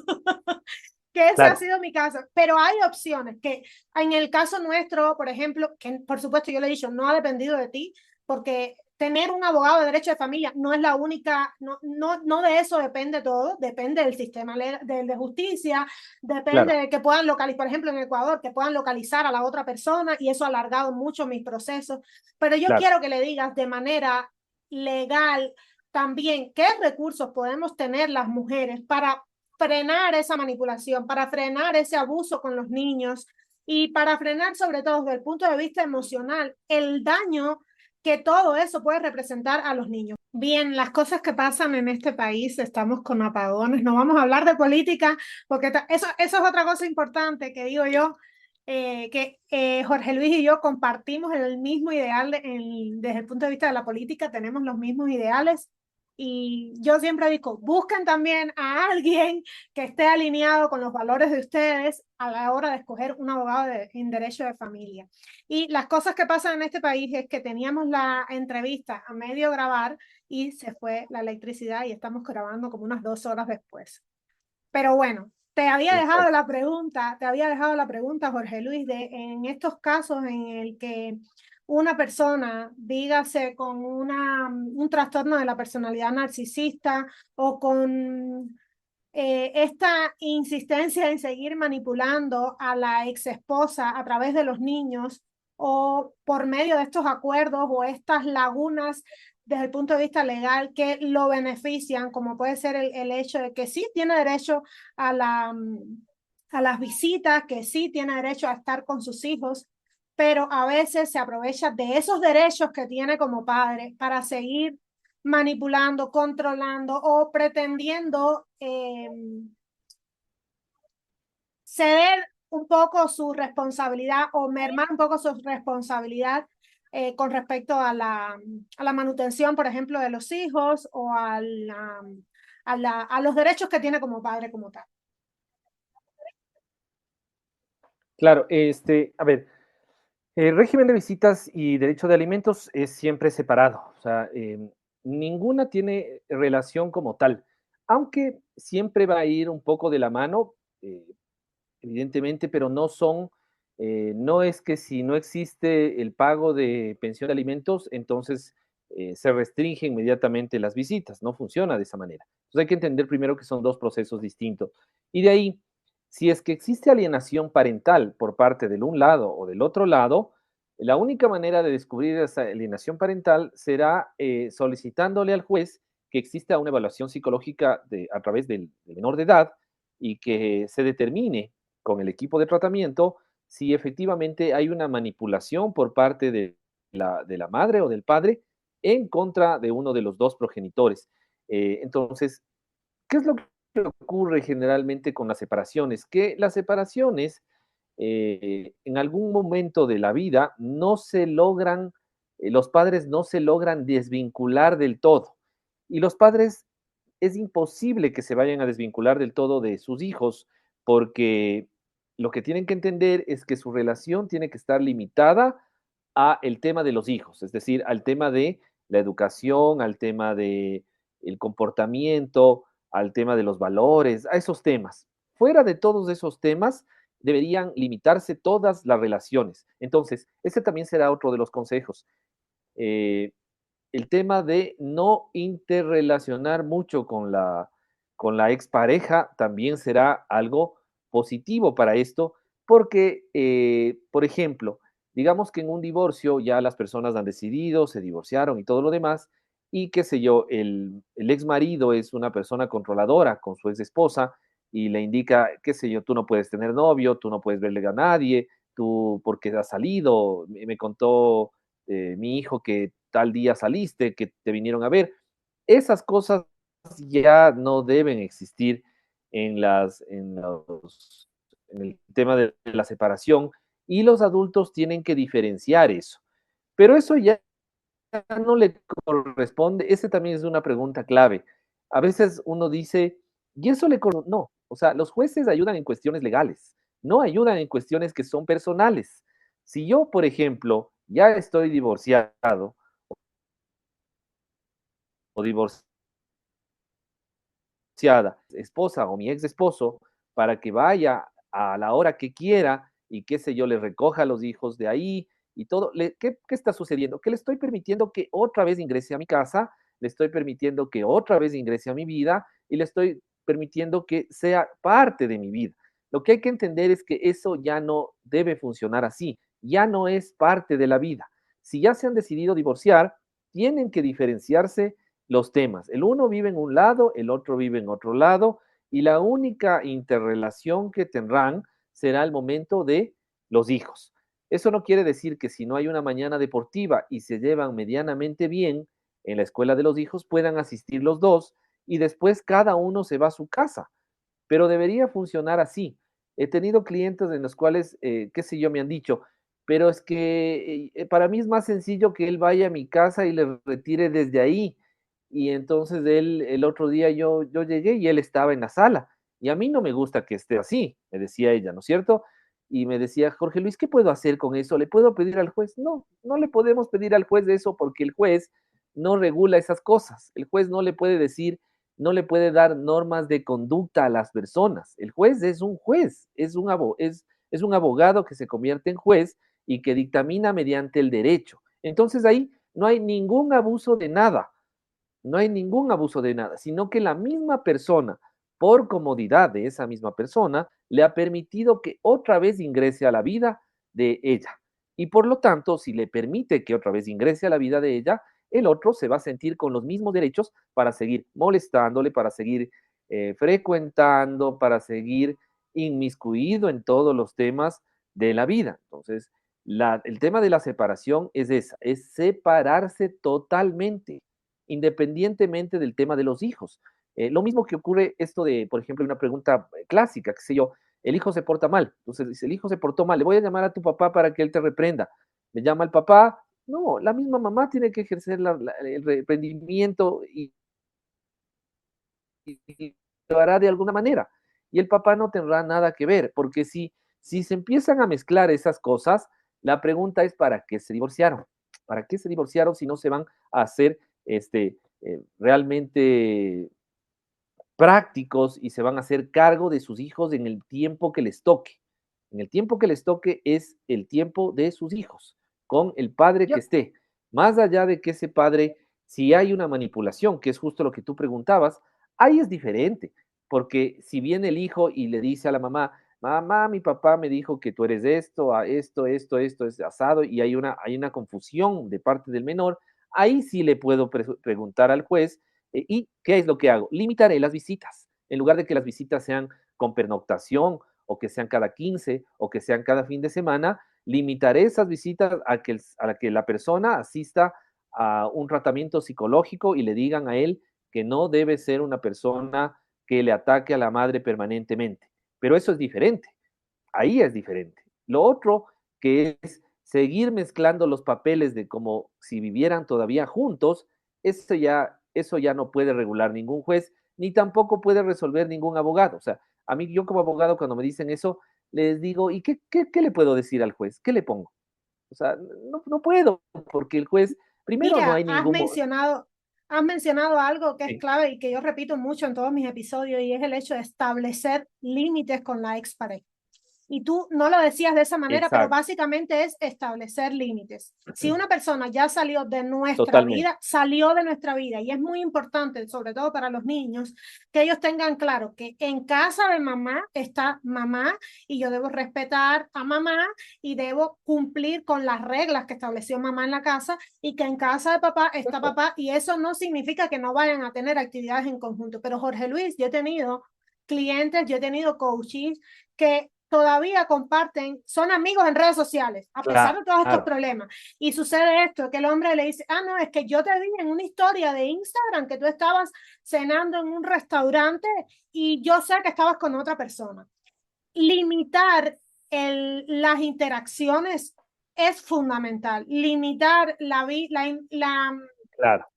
que ese ha Claro, sido mi caso, pero hay opciones que en el caso nuestro, por ejemplo, que por supuesto yo le he dicho, no ha dependido de ti, porque tener un abogado de derecho de familia no es la única, no de eso depende todo, depende del sistema de justicia, depende claro, de que puedan localizar, por ejemplo en Ecuador, que puedan localizar a la otra persona y eso ha alargado mucho mis procesos, pero yo claro. quiero que le digas de manera legal también qué recursos podemos tener las mujeres para frenar esa manipulación, para frenar ese abuso con los niños y para frenar sobre todo desde el punto de vista emocional el daño que todo eso puede representar a los niños. Bien, las cosas que pasan en este país, estamos con apagones, no vamos a hablar de política, porque eso es otra cosa importante que digo yo, Jorge Luis y yo compartimos el mismo ideal desde el punto de vista de la política, tenemos los mismos ideales y yo siempre digo, busquen también a alguien que esté alineado con los valores de ustedes a la hora de escoger un abogado en derecho de familia. Y las cosas que pasan en este país es que teníamos la entrevista a medio grabar y se fue la electricidad y estamos grabando como unas 2 horas después. Pero bueno, Entiendo. te había dejado la pregunta, Jorge Luis, de en estos casos en el que una persona, dígase con un trastorno de la personalidad narcisista o con esta insistencia en seguir manipulando a la ex esposa a través de los niños o por medio de estos acuerdos o estas lagunas desde el punto de vista legal que lo benefician, como puede ser el hecho de que sí tiene derecho a, a las visitas, que sí tiene derecho a estar con sus hijos, pero a veces se aprovecha de esos derechos que tiene como padre para seguir manipulando, controlando o pretendiendo ceder un poco su responsabilidad o mermar un poco su responsabilidad con respecto a la manutención, por ejemplo, de los hijos o a los derechos que tiene como padre como tal. Claro, a ver, el régimen de visitas y derecho de alimentos es siempre separado, o sea, ninguna tiene relación como tal, aunque siempre va a ir un poco de la mano, eh, evidentemente, pero no son, no es que si no existe el pago de pensión de alimentos, entonces se restringe inmediatamente las visitas, no funciona de esa manera. Entonces hay que entender primero que son dos procesos distintos. Y de ahí, si es que existe alienación parental por parte del un lado o del otro lado, la única manera de descubrir esa alienación parental será solicitándole al juez que exista una evaluación psicológica a través del menor de edad y que se determine con el equipo de tratamiento si efectivamente hay una manipulación por parte de la madre o del padre en contra de uno de los dos progenitores. Entonces, ¿qué es lo que ocurre generalmente con las separaciones? Que las separaciones en algún momento de la vida no se logran, los padres no se logran desvincular del todo. Y los padres es imposible que se vayan a desvincular del todo de sus hijos, porque lo que tienen que entender es que su relación tiene que estar limitada a el tema de los hijos, es decir, al tema de la educación, al tema de el comportamiento, al tema de los valores, a esos temas. Fuera de todos esos temas, deberían limitarse todas las relaciones. Entonces, ese también será otro de los consejos. Eh, el tema de no interrelacionar mucho con la expareja también será algo positivo para esto, porque, por ejemplo, digamos que en un divorcio ya las personas han decidido, se divorciaron y todo lo demás, y qué sé yo, el ex marido es una persona controladora con su ex esposa y le indica, qué sé yo, tú no puedes tener novio, tú no puedes verle a nadie, tú porque has salido, me contó mi hijo que tal día saliste, que te vinieron a ver. Esas cosas ya no deben existir en el tema de la separación y los adultos tienen que diferenciar eso. Pero eso ya no le corresponde, ese también es una pregunta clave. A veces uno dice, ¿y eso le corresponde? No, o sea, los jueces ayudan en cuestiones legales, no ayudan en cuestiones que son personales. Si yo, por ejemplo, ya estoy divorciado o divorciada, esposa o mi ex esposo, para que vaya a la hora que quiera y qué sé yo, le recoja a los hijos de ahí y todo. ¿Qué está sucediendo? Que le estoy permitiendo que otra vez ingrese a mi casa, le estoy permitiendo que otra vez ingrese a mi vida y le estoy permitiendo que sea parte de mi vida. Lo que hay que entender es que eso ya no debe funcionar así, ya no es parte de la vida. Si ya se han decidido divorciar, tienen que diferenciarse los temas. El uno vive en un lado, el otro vive en otro lado, y la única interrelación que tendrán será el momento de los hijos. Eso no quiere decir que si no hay una mañana deportiva y se llevan medianamente bien en la escuela de los hijos, puedan asistir los dos y después cada uno se va a su casa. Pero debería funcionar así. He tenido clientes en los cuales, qué sé yo, me han dicho, pero es que para mí es más sencillo que él vaya a mi casa y le retire desde ahí. Y entonces él, el otro día yo llegué y él estaba en la sala. Y a mí no me gusta que esté así, me decía ella, ¿no es cierto? Y me decía, Jorge Luis, ¿qué puedo hacer con eso? ¿Le puedo pedir al juez? No, no le podemos pedir al juez eso porque el juez no regula esas cosas. El juez no le puede decir, no le puede dar normas de conducta a las personas. El juez es un juez, es un abogado que se convierte en juez y que dictamina mediante el derecho. Entonces ahí no hay ningún abuso de nada, no hay ningún abuso de nada, sino que la misma persona, por comodidad de esa misma persona, le ha permitido que otra vez ingrese a la vida de ella. Y por lo tanto, si le permite que otra vez ingrese a la vida de ella, el otro se va a sentir con los mismos derechos para seguir molestándole, para seguir frecuentando, para seguir inmiscuido en todos los temas de la vida. Entonces, el tema de la separación es esa, es separarse totalmente independientemente del tema de los hijos. Lo mismo que ocurre esto de, por ejemplo, una pregunta clásica, qué sé yo, el hijo se porta mal, entonces dice, el hijo se portó mal, le voy a llamar a tu papá para que él te reprenda. Me llama el papá, no, la misma mamá tiene que ejercer el reprendimiento y lo hará de alguna manera. Y el papá no tendrá nada que ver, porque si se empiezan a mezclar esas cosas, la pregunta es ¿para qué se divorciaron? ¿Para qué se divorciaron si no se van a hacer realmente prácticos y se van a hacer cargo de sus hijos en el tiempo que les toque? En el tiempo que les toque es el tiempo de sus hijos, con el padre Yo, que esté. Más allá de que ese padre, si hay una manipulación, que es justo lo que tú preguntabas, ahí es diferente, porque si viene el hijo y le dice a la mamá, mamá, mi papá me dijo que tú eres esto, a esto es asado, y hay una confusión de parte del menor, ahí sí le puedo preguntar al juez, ¿y qué es lo que hago? Limitaré las visitas. En lugar de que las visitas sean con pernoctación o que sean cada 15 o que sean cada fin de semana, limitaré esas visitas a que la persona asista a un tratamiento psicológico y le digan a él que no debe ser una persona que le ataque a la madre permanentemente. Pero eso es diferente, ahí es diferente. Lo otro que es seguir mezclando los papeles de como si vivieran todavía juntos, eso ya no puede regular ningún juez, ni tampoco puede resolver ningún abogado. O sea, a mí, yo como abogado, cuando me dicen eso, les digo, ¿y qué le puedo decir al juez? ¿Qué le pongo? O sea, no puedo, porque el juez, primero no mira, hay ningún... has mencionado algo que es Sí, clave y que yo repito mucho en todos mis episodios y es el hecho de establecer límites con la expareja. Y tú no lo decías de esa manera, pero exacto, básicamente es establecer límites. Si una persona ya totalmente. salió de nuestra vida, y es muy importante, sobre todo para los niños, que ellos tengan claro que en casa de mamá está mamá y yo debo respetar a mamá y debo cumplir con las reglas que estableció mamá en la casa y que en casa de papá está papá y eso no significa que no vayan a tener actividades en conjunto. Pero Jorge Luis, yo he tenido clientes, yo he tenido coaches que todavía comparten, son amigos en redes sociales, a pesar de todos estos Claro, problemas. Y sucede esto, que el hombre le dice, no, es que yo te vi en una historia de Instagram que tú estabas cenando en un restaurante y yo sé que estabas con otra persona. Limitar las interacciones es fundamental. Limitar claro,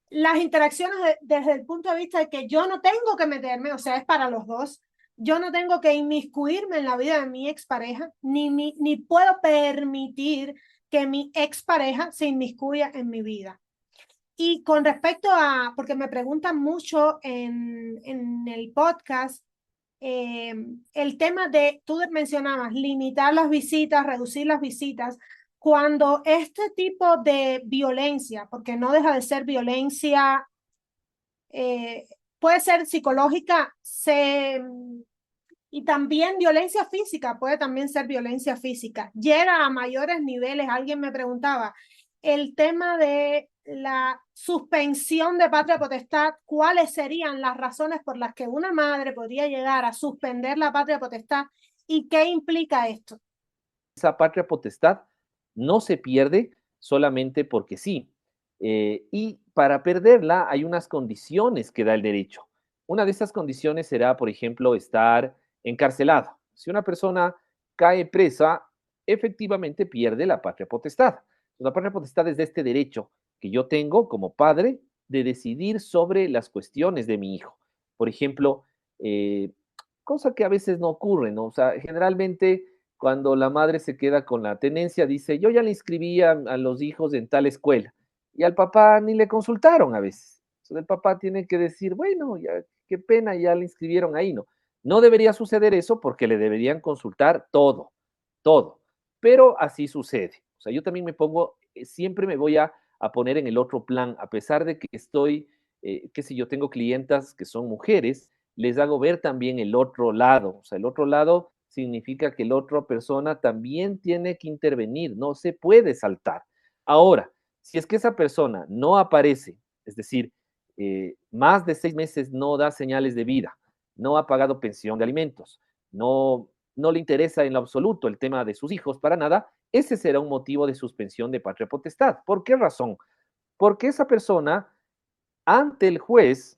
las interacciones desde el punto de vista de que yo no tengo que meterme, o sea, es para los dos. yo no tengo que inmiscuirme en la vida de mi expareja, ni puedo permitir que mi expareja se inmiscuya en mi vida. Y con respecto a, porque me preguntan mucho en el podcast, eh, el tema de, tú mencionabas, limitar las visitas, reducir las visitas, cuando este tipo de violencia, porque no deja de ser violencia, eh, puede ser psicológica, y también violencia física, puede también ser violencia física. Llega a mayores niveles. Alguien me preguntaba, el tema de la suspensión de patria potestad, ¿cuáles serían las razones por las que una madre podría llegar a suspender la patria potestad y qué implica esto? Esa patria potestad no se pierde solamente porque sí. Y para perderla hay unas condiciones que da el derecho. Una de esas condiciones será, por ejemplo, estar encarcelado. Si una persona cae presa, efectivamente pierde la patria potestad. La patria potestad es de este derecho que yo tengo como padre de decidir sobre las cuestiones de mi hijo. Por ejemplo, eh, cosa que a veces no ocurre, ¿no? O sea, generalmente cuando la madre se queda con la tenencia, dice, yo ya le inscribí a los hijos en tal escuela, y al papá ni le consultaron a veces. Entonces el papá tiene que decir, bueno, ya, qué pena, ya le inscribieron ahí, ¿no? No debería suceder eso porque le deberían consultar todo, todo, pero así sucede. O sea, yo también me pongo, siempre me voy a poner en el otro plan, a pesar de que estoy, qué sé yo, tengo clientas que son mujeres, les hago ver también el otro lado. O sea, el otro lado significa que la otra persona también tiene que intervenir, no se puede saltar. Ahora, si es que esa persona no aparece, es decir, más de 6 meses no da señales de vida, no ha pagado pensión de alimentos, no le interesa en lo absoluto el tema de sus hijos para nada, ese será un motivo de suspensión de patria potestad. ¿Por qué razón? Porque esa persona ante el juez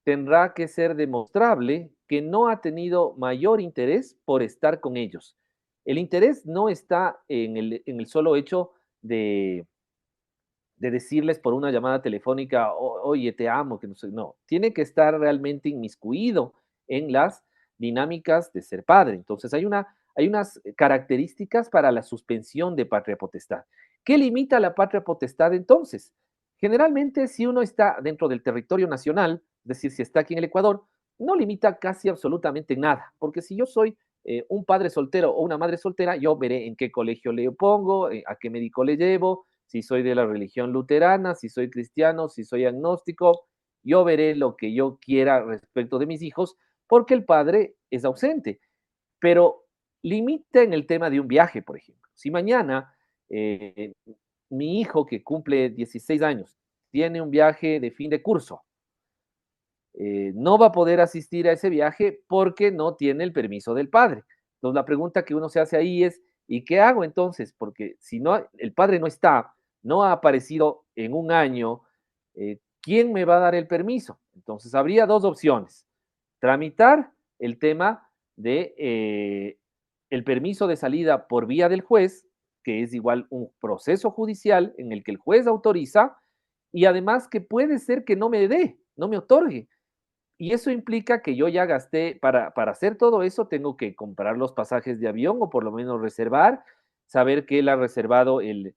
tendrá que ser demostrable que no ha tenido mayor interés por estar con ellos. El interés no está en el solo hecho de decirles por una llamada telefónica, oye, te amo, que no sé, no, tiene que estar realmente inmiscuido en las dinámicas de ser padre. Entonces, hay unas características para la suspensión de patria potestad. ¿Qué limita la patria potestad entonces? Generalmente, si uno está dentro del territorio nacional, es decir, si está aquí en el Ecuador, no limita casi absolutamente nada, porque si yo soy un padre soltero o una madre soltera, yo veré en qué colegio le pongo, a qué médico le llevo, si soy de la religión luterana, si soy cristiano, si soy agnóstico, yo veré lo que yo quiera respecto de mis hijos, porque el padre es ausente. Pero limita en el tema de un viaje, por ejemplo. Si mañana eh, mi hijo que cumple 16 años tiene un viaje de fin de curso, no va a poder asistir a ese viaje porque no tiene el permiso del padre. Entonces la pregunta que uno se hace ahí es, ¿y qué hago entonces? Porque si no, el padre no está, no ha aparecido en un año, ¿quién me va a dar el permiso? Entonces habría dos opciones. Tramitar el tema de el permiso de salida por vía del juez, que es igual un proceso judicial en el que el juez autoriza y además que puede ser que no me dé, no me otorgue. Y eso implica que yo ya gasté, para hacer todo eso, tengo que comprar los pasajes de avión o por lo menos reservar, saber que él ha reservado el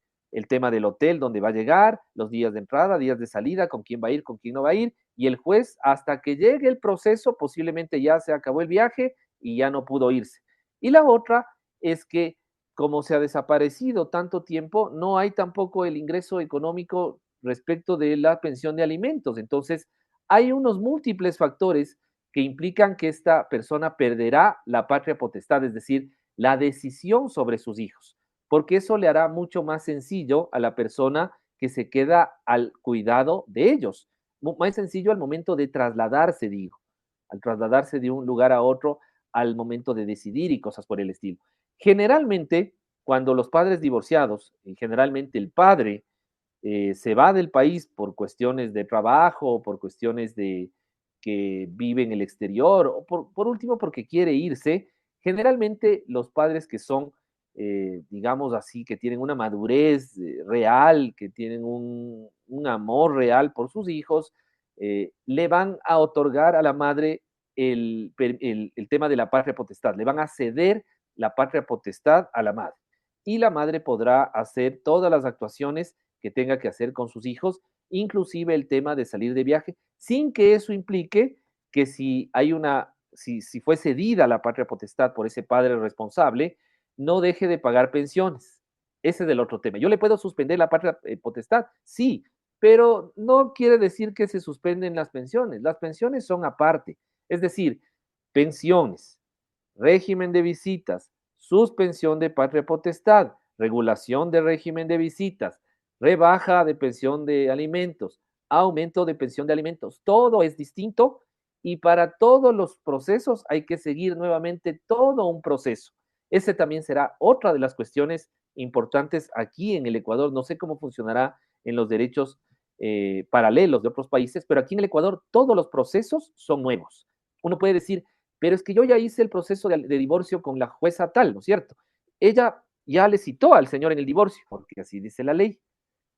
tema del hotel donde va a llegar, los días de entrada, días de salida, con quién va a ir, con quién no va a ir, y el juez, hasta que llegue el proceso, posiblemente ya se acabó el viaje y ya no pudo irse. Y la otra es que como se ha desaparecido tanto tiempo, no hay tampoco el ingreso económico respecto de la pensión de alimentos. Entonces, hay unos múltiples factores que implican que esta persona perderá la patria potestad, es decir, la decisión sobre sus hijos, porque eso le hará mucho más sencillo a la persona que se queda al cuidado de ellos. Más sencillo al momento de trasladarse, digo, al trasladarse de un lugar a otro, al momento de decidir y cosas por el estilo. Generalmente, cuando los padres divorciados, y generalmente el padre se va del país por cuestiones de trabajo, por cuestiones de que vive en el exterior, o por último porque quiere irse, generalmente los padres que son, digamos así, que tienen una madurez real, que tienen un amor real por sus hijos, le van a otorgar a la madre el tema de la patria potestad. Le van a ceder la patria potestad a la madre. Y la madre podrá hacer todas las actuaciones que tenga que hacer con sus hijos, inclusive el tema de salir de viaje, sin que eso implique que si fue cedida la patria potestad por ese padre responsable, no deje de pagar pensiones. Ese es el otro tema. Yo le puedo suspender la patria potestad, sí, pero no quiere decir que se suspenden las pensiones. Las pensiones son aparte. Es decir, pensiones, régimen de visitas, suspensión de patria potestad, regulación de régimen de visitas, rebaja de pensión de alimentos, aumento de pensión de alimentos. Todo es distinto y para todos los procesos hay que seguir nuevamente todo un proceso. Ese también será otra de las cuestiones importantes aquí en el Ecuador. No sé cómo funcionará en los derechos paralelos de otros países, pero aquí en el Ecuador todos los procesos son nuevos. Uno puede decir, pero es que yo ya hice el proceso de divorcio con la jueza tal, ¿no es cierto? Ella ya le citó al señor en el divorcio, porque así dice la ley.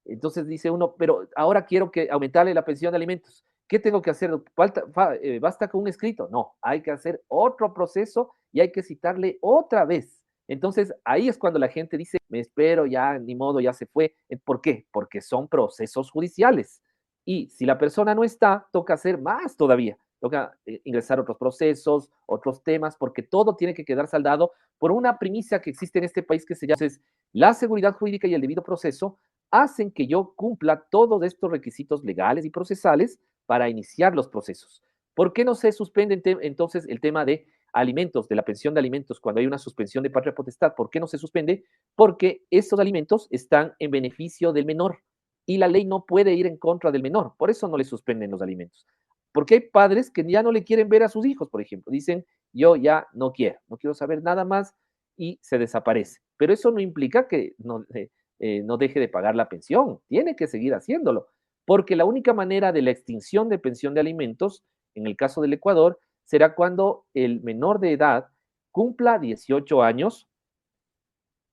Entonces dice uno, pero ahora quiero que aumentarle la pensión de alimentos. ¿Qué tengo que hacer? ¿Basta con un escrito? No, hay que hacer otro proceso y hay que citarle otra vez. Entonces ahí es cuando la gente dice, me espero, ya ni modo, ya se fue. ¿Por qué? Porque son procesos judiciales. Y si la persona no está, toca hacer más todavía. Toca ingresar otros procesos, otros temas, porque todo tiene que quedar saldado por una primicia que existe en este país que se llama la seguridad jurídica y el debido proceso hacen que yo cumpla todos estos requisitos legales y procesales para iniciar los procesos. ¿Por qué no se suspende entonces el tema de alimentos, de la pensión de alimentos, cuando hay una suspensión de patria potestad? ¿Por qué no se suspende? Porque estos alimentos están en beneficio del menor y la ley no puede ir en contra del menor. Por eso no le suspenden los alimentos. Porque hay padres que ya no le quieren ver a sus hijos, por ejemplo. Dicen, yo ya no quiero saber nada más y se desaparece. Pero eso no implica que no deje de pagar la pensión, tiene que seguir haciéndolo, porque la única manera de la extinción de pensión de alimentos, en el caso del Ecuador, será cuando el menor de edad cumpla 18 años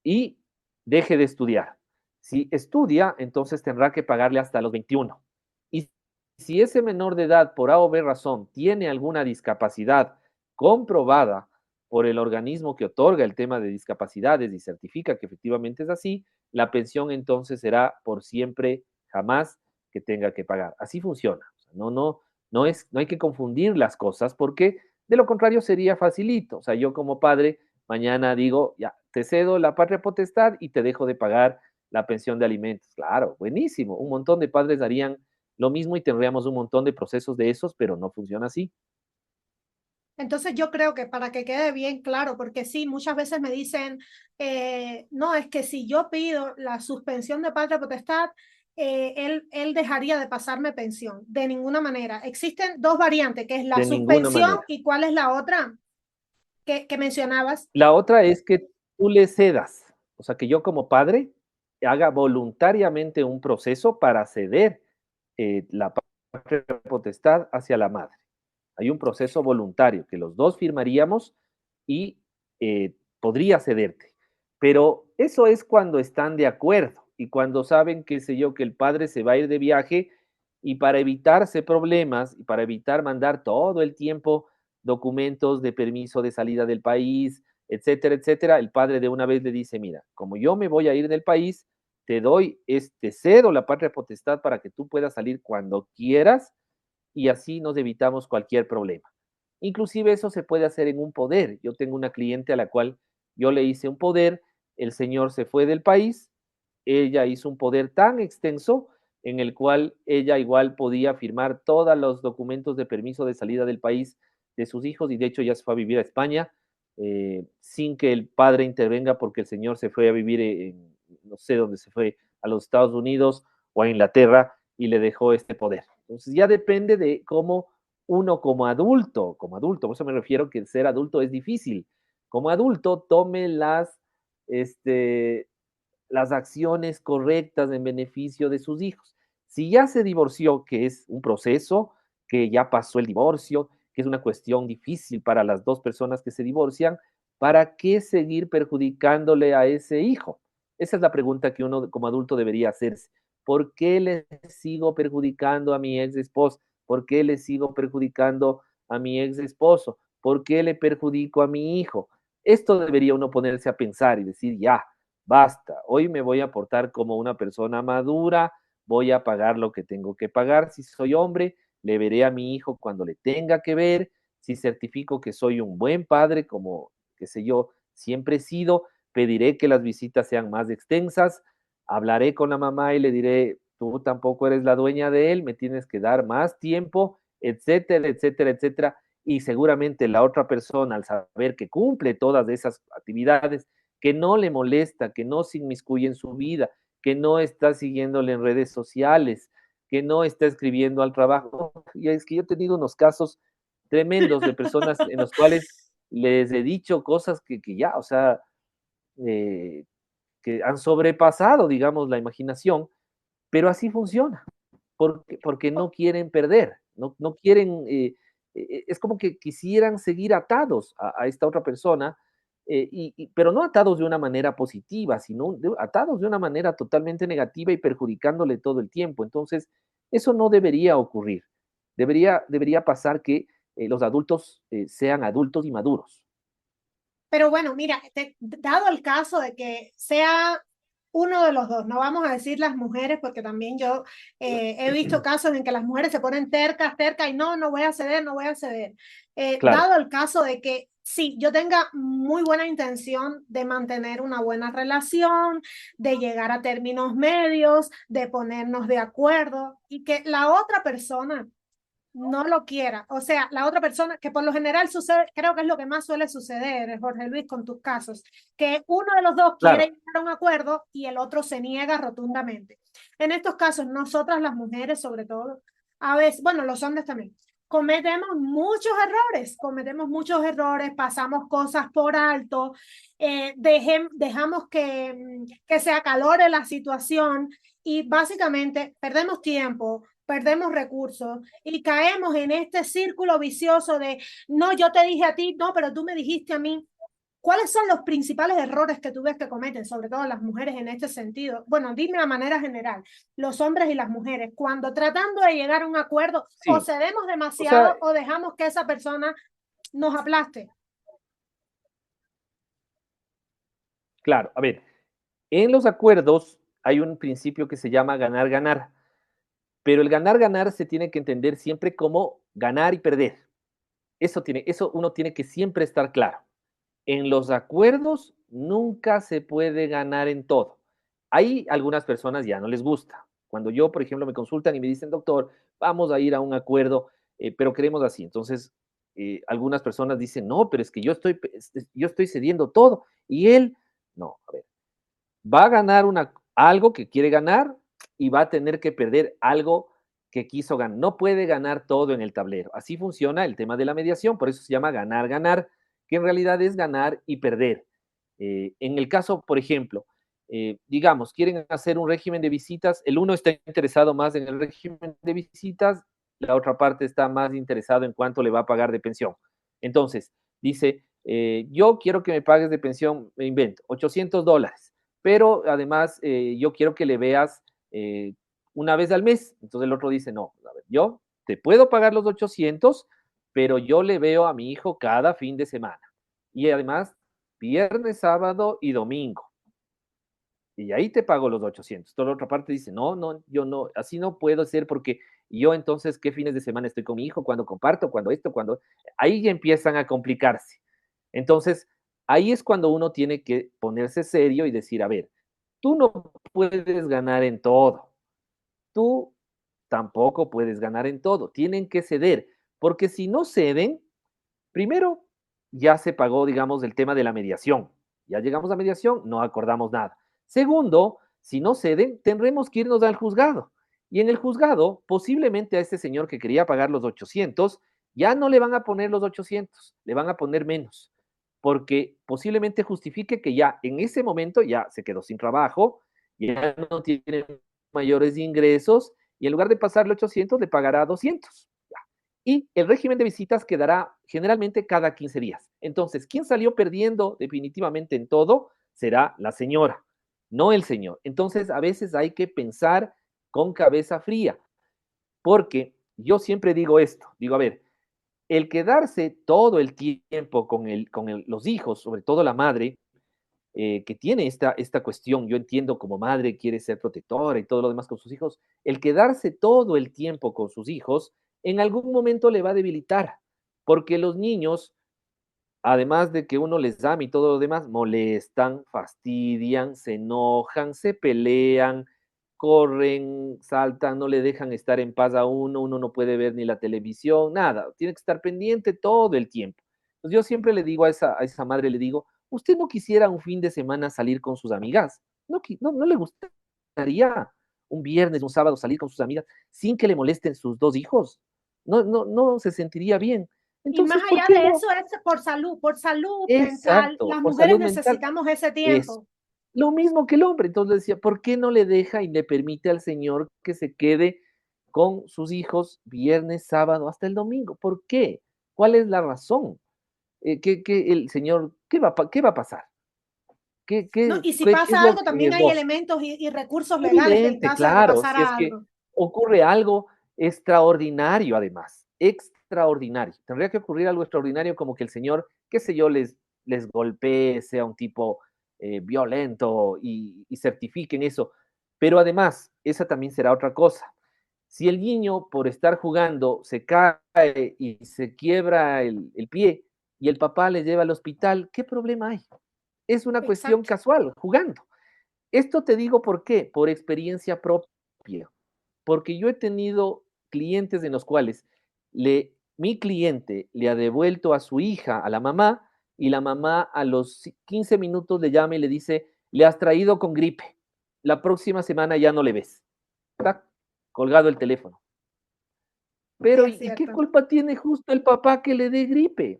y deje de estudiar. Si estudia, entonces tendrá que pagarle hasta los 21. Y si ese menor de edad, por A o B razón, tiene alguna discapacidad comprobada por el organismo que otorga el tema de discapacidades y certifica que efectivamente es así, la pensión entonces será por siempre, jamás que tenga que pagar. Así funciona. O sea, no hay que confundir las cosas porque de lo contrario sería facilito. O sea, yo como padre mañana digo, ya, te cedo la patria potestad y te dejo de pagar la pensión de alimentos. Claro, buenísimo. Un montón de padres harían lo mismo y tendríamos un montón de procesos de esos, pero no funciona así. Entonces yo creo que para que quede bien claro, porque sí, muchas veces me dicen, no, es que si yo pido la suspensión de patria potestad, él dejaría de pasarme pensión. De ninguna manera. Existen dos variantes, que es la De ninguna suspensión manera. y cuál es la otra que mencionabas. La otra es que tú le cedas, o sea, que yo como padre haga voluntariamente un proceso para ceder la patria potestad hacia la madre. Hay un proceso voluntario que los dos firmaríamos y podría cederte. Pero eso es cuando están de acuerdo y cuando saben, qué sé yo, que el padre se va a ir de viaje y para evitarse problemas y para evitar mandar todo el tiempo documentos de permiso de salida del país, etcétera, etcétera, el padre de una vez le dice, mira, como yo me voy a ir del país, te cedo la patria potestad para que tú puedas salir cuando quieras y así nos evitamos cualquier problema. Inclusive eso se puede hacer en un poder. Yo tengo una cliente a la cual yo le hice un poder, el señor se fue del país, ella hizo un poder tan extenso en el cual ella igual podía firmar todos los documentos de permiso de salida del país de sus hijos y de hecho ya se fue a vivir a España sin que el padre intervenga porque el señor se fue a vivir no sé dónde se fue, a los Estados Unidos o a Inglaterra y le dejó este poder. Entonces ya depende de cómo uno como adulto, por eso me refiero que ser adulto es difícil, como adulto tome las acciones correctas en beneficio de sus hijos. Si ya se divorció, que es un proceso, que ya pasó el divorcio, que es una cuestión difícil para las dos personas que se divorcian, ¿para qué seguir perjudicándole a ese hijo? Esa es la pregunta que uno como adulto debería hacerse. ¿Por qué le sigo perjudicando a mi ex esposa? ¿Por qué le sigo perjudicando a mi ex esposo? ¿Por qué le perjudico a mi hijo? Esto debería uno ponerse a pensar y decir, ya, basta, hoy me voy a portar como una persona madura, voy a pagar lo que tengo que pagar. Si soy hombre, le veré a mi hijo cuando le tenga que ver. Si certifico que soy un buen padre, como, qué sé yo, siempre he sido, pediré que las visitas sean más extensas, hablaré con la mamá y le diré, tú tampoco eres la dueña de él, me tienes que dar más tiempo, etcétera, etcétera, etcétera. Y seguramente la otra persona, al saber que cumple todas esas actividades, que no le molesta, que no se inmiscuye en su vida, que no está siguiéndole en redes sociales, que no está escribiendo al trabajo. Y es que yo he tenido unos casos tremendos de personas en los cuales les he dicho cosas que ya, o sea, eh, que han sobrepasado, digamos, la imaginación, pero así funciona, porque no quieren perder, no quieren, es como que quisieran seguir atados a esta otra persona, pero no atados de una manera positiva, sino atados de una manera totalmente negativa y perjudicándole todo el tiempo. Entonces, eso no debería ocurrir. Debería pasar que los adultos sean adultos y maduros. Pero bueno, mira, dado el caso de que sea uno de los dos, no vamos a decir las mujeres, porque también yo he visto casos en que las mujeres se ponen tercas, tercas y no, no voy a ceder, no voy a ceder. Claro, Dado el caso de que sí, yo tenga muy buena intención de mantener una buena relación, de llegar a términos medios, de ponernos de acuerdo y que la otra persona no lo quiera. O sea, la otra persona, que por lo general sucede, creo que es lo que más suele suceder, Jorge Luis, con tus casos, que uno de los dos quiere claro, llegar a un acuerdo y el otro se niega rotundamente. En estos casos, nosotras las mujeres, sobre todo, a veces, bueno, los hombres también, cometemos muchos errores, pasamos cosas por alto, dejamos que se acalore la situación y básicamente perdemos tiempo, perdemos recursos y caemos en este círculo vicioso de, no, yo te dije a ti, no, pero tú me dijiste a mí. ¿Cuáles son los principales errores que tú ves que cometen, sobre todo las mujeres en este sentido? Bueno, dime de manera general, los hombres y las mujeres, cuando tratando de llegar a un acuerdo, o sí. cedemos O sea, demasiado o dejamos que esa persona nos aplaste. claro, a ver, en los acuerdos hay un principio que se llama ganar-ganar, pero el ganar-ganar se tiene que entender siempre como ganar y perder. Eso uno tiene que siempre estar claro. En los acuerdos nunca se puede ganar en todo. Hay algunas personas ya no les gusta. Cuando yo, por ejemplo, me consultan y me dicen, doctor, vamos a ir a un acuerdo, pero queremos así. Entonces, algunas personas dicen, no, pero es que yo estoy cediendo todo. Y él, no, a ver, va a ganar algo que quiere ganar y va a tener que perder algo que quiso ganar. No puede ganar todo en el tablero. Así funciona el tema de la mediación, por eso se llama ganar-ganar, que en realidad es ganar y perder. En el caso, por ejemplo, digamos, quieren hacer un régimen de visitas, el uno está interesado más en el régimen de visitas, la otra parte está más interesado en cuánto le va a pagar de pensión. Entonces, dice, yo quiero que me pagues de pensión, me invento, $800, pero además yo quiero que le veas una vez al mes. Entonces el otro dice, no, a ver, yo te puedo pagar los 800, pero yo le veo a mi hijo cada fin de semana. Y además, viernes, sábado y domingo. Y ahí te pago los 800. Toda la otra parte dice, no, no, yo no, así no puedo ser porque yo entonces, ¿qué fines de semana estoy con mi hijo? ¿Cuándo comparto? ¿Cuándo esto? ¿Cuándo? Ahí ya empiezan a complicarse. Entonces, ahí es cuando uno tiene que ponerse serio y decir, a ver, tú no puedes ganar en todo. Tú tampoco puedes ganar en todo. Tienen que ceder, porque si no ceden, primero ya se pagó, digamos, el tema de la mediación. Ya llegamos a mediación, no acordamos nada. Segundo, si no ceden, tendremos que irnos al juzgado. Y en el juzgado, posiblemente a este señor que quería pagar los 800, ya no le van a poner los 800, le van a poner menos, porque posiblemente justifique que ya en ese momento ya se quedó sin trabajo, ya no tiene mayores ingresos y en lugar de pasarle 800 le pagará 200. Y el régimen de visitas quedará generalmente cada 15 días. Entonces, quien salió perdiendo definitivamente en todo será la señora, no el señor. Entonces, a veces hay que pensar con cabeza fría, porque yo siempre digo esto, digo, a ver, el quedarse todo el tiempo con los hijos, sobre todo la madre, que tiene esta cuestión, yo entiendo como madre quiere ser protectora y todo lo demás con sus hijos, el quedarse todo el tiempo con sus hijos, en algún momento le va a debilitar, porque los niños, además de que uno les ama y todo lo demás, molestan, fastidian, se enojan, se pelean, corren, saltan, no le dejan estar en paz a uno no puede ver ni la televisión, nada, tiene que estar pendiente todo el tiempo. Pues yo siempre le digo a esa madre, le digo, ¿usted no quisiera un fin de semana salir con sus amigas? ¿No le gustaría un viernes, un sábado salir con sus amigas sin que le molesten sus dos hijos? No se sentiría bien. Y más Entonces, ¿por allá qué de no? eso, es por salud mental, Exacto, las por mujeres salud mental. necesitamos ese Es tiempo. lo mismo que el hombre. Entonces decía, ¿por qué no le deja y le permite al Señor que se quede con sus hijos viernes, sábado, hasta el domingo? ¿Por qué? ¿Cuál es la razón? ¿Qué el Señor, qué va a pasar? ¿Qué, No, qué, y si qué es pasa lo algo, que también hay goza? elementos y recursos legales en Evidente, caso de que claro, si es pasara que algo. ocurre algo extraordinario, además, extraordinario. Tendría que ocurrir algo extraordinario como que el Señor, qué sé yo, les golpee, sea un tipo violento y certifiquen eso. Pero además, esa también será otra cosa. Si el niño, por estar jugando, se cae y se quiebra el pie y el papá le lleva al hospital, ¿qué problema hay? Es una cuestión Exacto. casual, jugando. Esto te digo por qué, por experiencia propia, porque yo he tenido clientes en los cuales mi cliente le ha devuelto a su hija a la mamá y la mamá a los 15 minutos le llama y le dice, le has traído con gripe, la próxima semana ya no le ves. Está colgado el teléfono. Sí, Pero, es ¿y qué cierto. culpa tiene justo el papá que le dé gripe?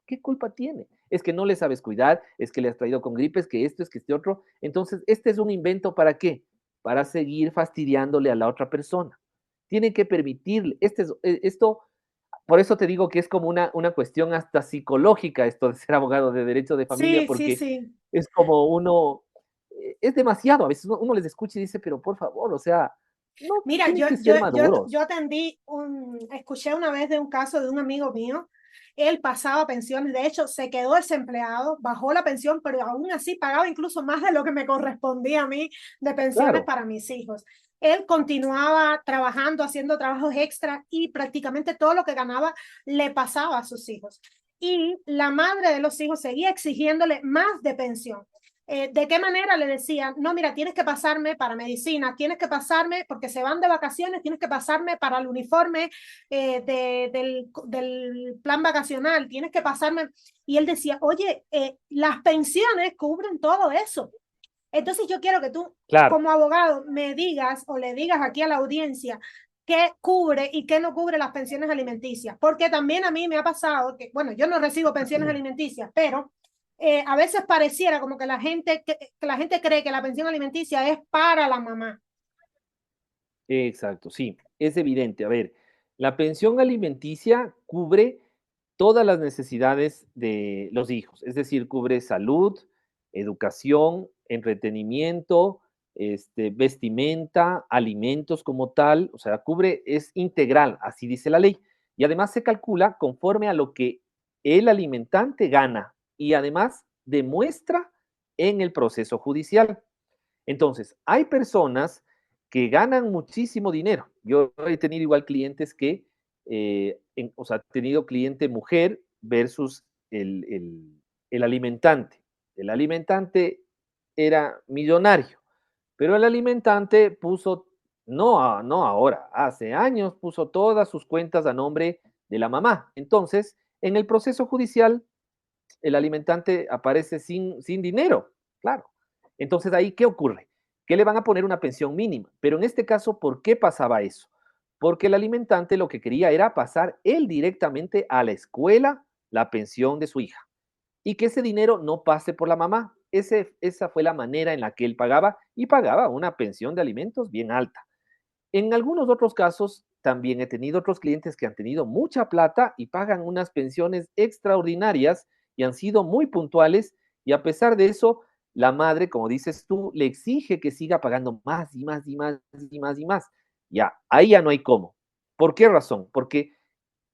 ¿Qué culpa tiene? Es que no le sabes cuidar, es que le has traído con gripe, es que esto, es que este otro. Entonces, este es un invento ¿para qué? Para seguir fastidiándole a la otra persona. Tiene que permitirle, esto, por eso te digo que es como una cuestión hasta psicológica esto de ser abogado de derecho de familia, Sí, sí, porque sí. es como es demasiado, a veces uno les escucha y dice, pero por favor, o sea, no Mira, tienen que ser maduros. yo escuché una vez de un caso de un amigo mío. Él pasaba pensiones, de hecho, se quedó desempleado, bajó la pensión, pero aún así pagaba incluso más de lo que me correspondía a mí de pensiones Claro. para mis hijos. Él continuaba trabajando, haciendo trabajos extra y prácticamente todo lo que ganaba le pasaba a sus hijos. Y la madre de los hijos seguía exigiéndole más de pensión. ¿De qué manera le decían? No, mira, tienes que pasarme para medicina, tienes que pasarme porque se van de vacaciones, tienes que pasarme para el uniforme del plan vacacional, tienes que pasarme. Y él decía, oye, las pensiones cubren todo eso. Entonces yo quiero que tú, Claro. como abogado, me digas o le digas aquí a la audiencia qué cubre y qué no cubre las pensiones alimenticias. Porque también a mí me ha pasado que, bueno, yo no recibo pensiones alimenticias, pero a veces pareciera como que la gente cree que la pensión alimenticia es para la mamá. Exacto, sí, es evidente. A ver, la pensión alimenticia cubre todas las necesidades de los hijos, es decir, cubre salud, educación, entretenimiento, vestimenta, alimentos como tal, o sea, cubre, es integral, así dice la ley. Y además se calcula conforme a lo que el alimentante gana y además demuestra en el proceso judicial. Entonces, hay personas que ganan muchísimo dinero. Yo he tenido igual clientes que, o sea, he tenido cliente mujer versus el alimentante. El alimentante era millonario, pero el alimentante puso, no ahora, hace años puso todas sus cuentas a nombre de la mamá. Entonces, en el proceso judicial, el alimentante aparece sin dinero, claro. Entonces ahí, ¿qué ocurre? Que le van a poner una pensión mínima. Pero en este caso, ¿por qué pasaba eso? Porque el alimentante lo que quería era pasar él directamente a la escuela la pensión de su hija y que ese dinero no pase por la mamá. Esa fue la manera en la que él pagaba y pagaba una pensión de alimentos bien alta. En algunos otros casos, también he tenido otros clientes que han tenido mucha plata y pagan unas pensiones extraordinarias y han sido muy puntuales y a pesar de eso, la madre, como dices tú, le exige que siga pagando más y más y más y más y más. Ya, ahí ya no hay cómo. ¿Por qué razón? Porque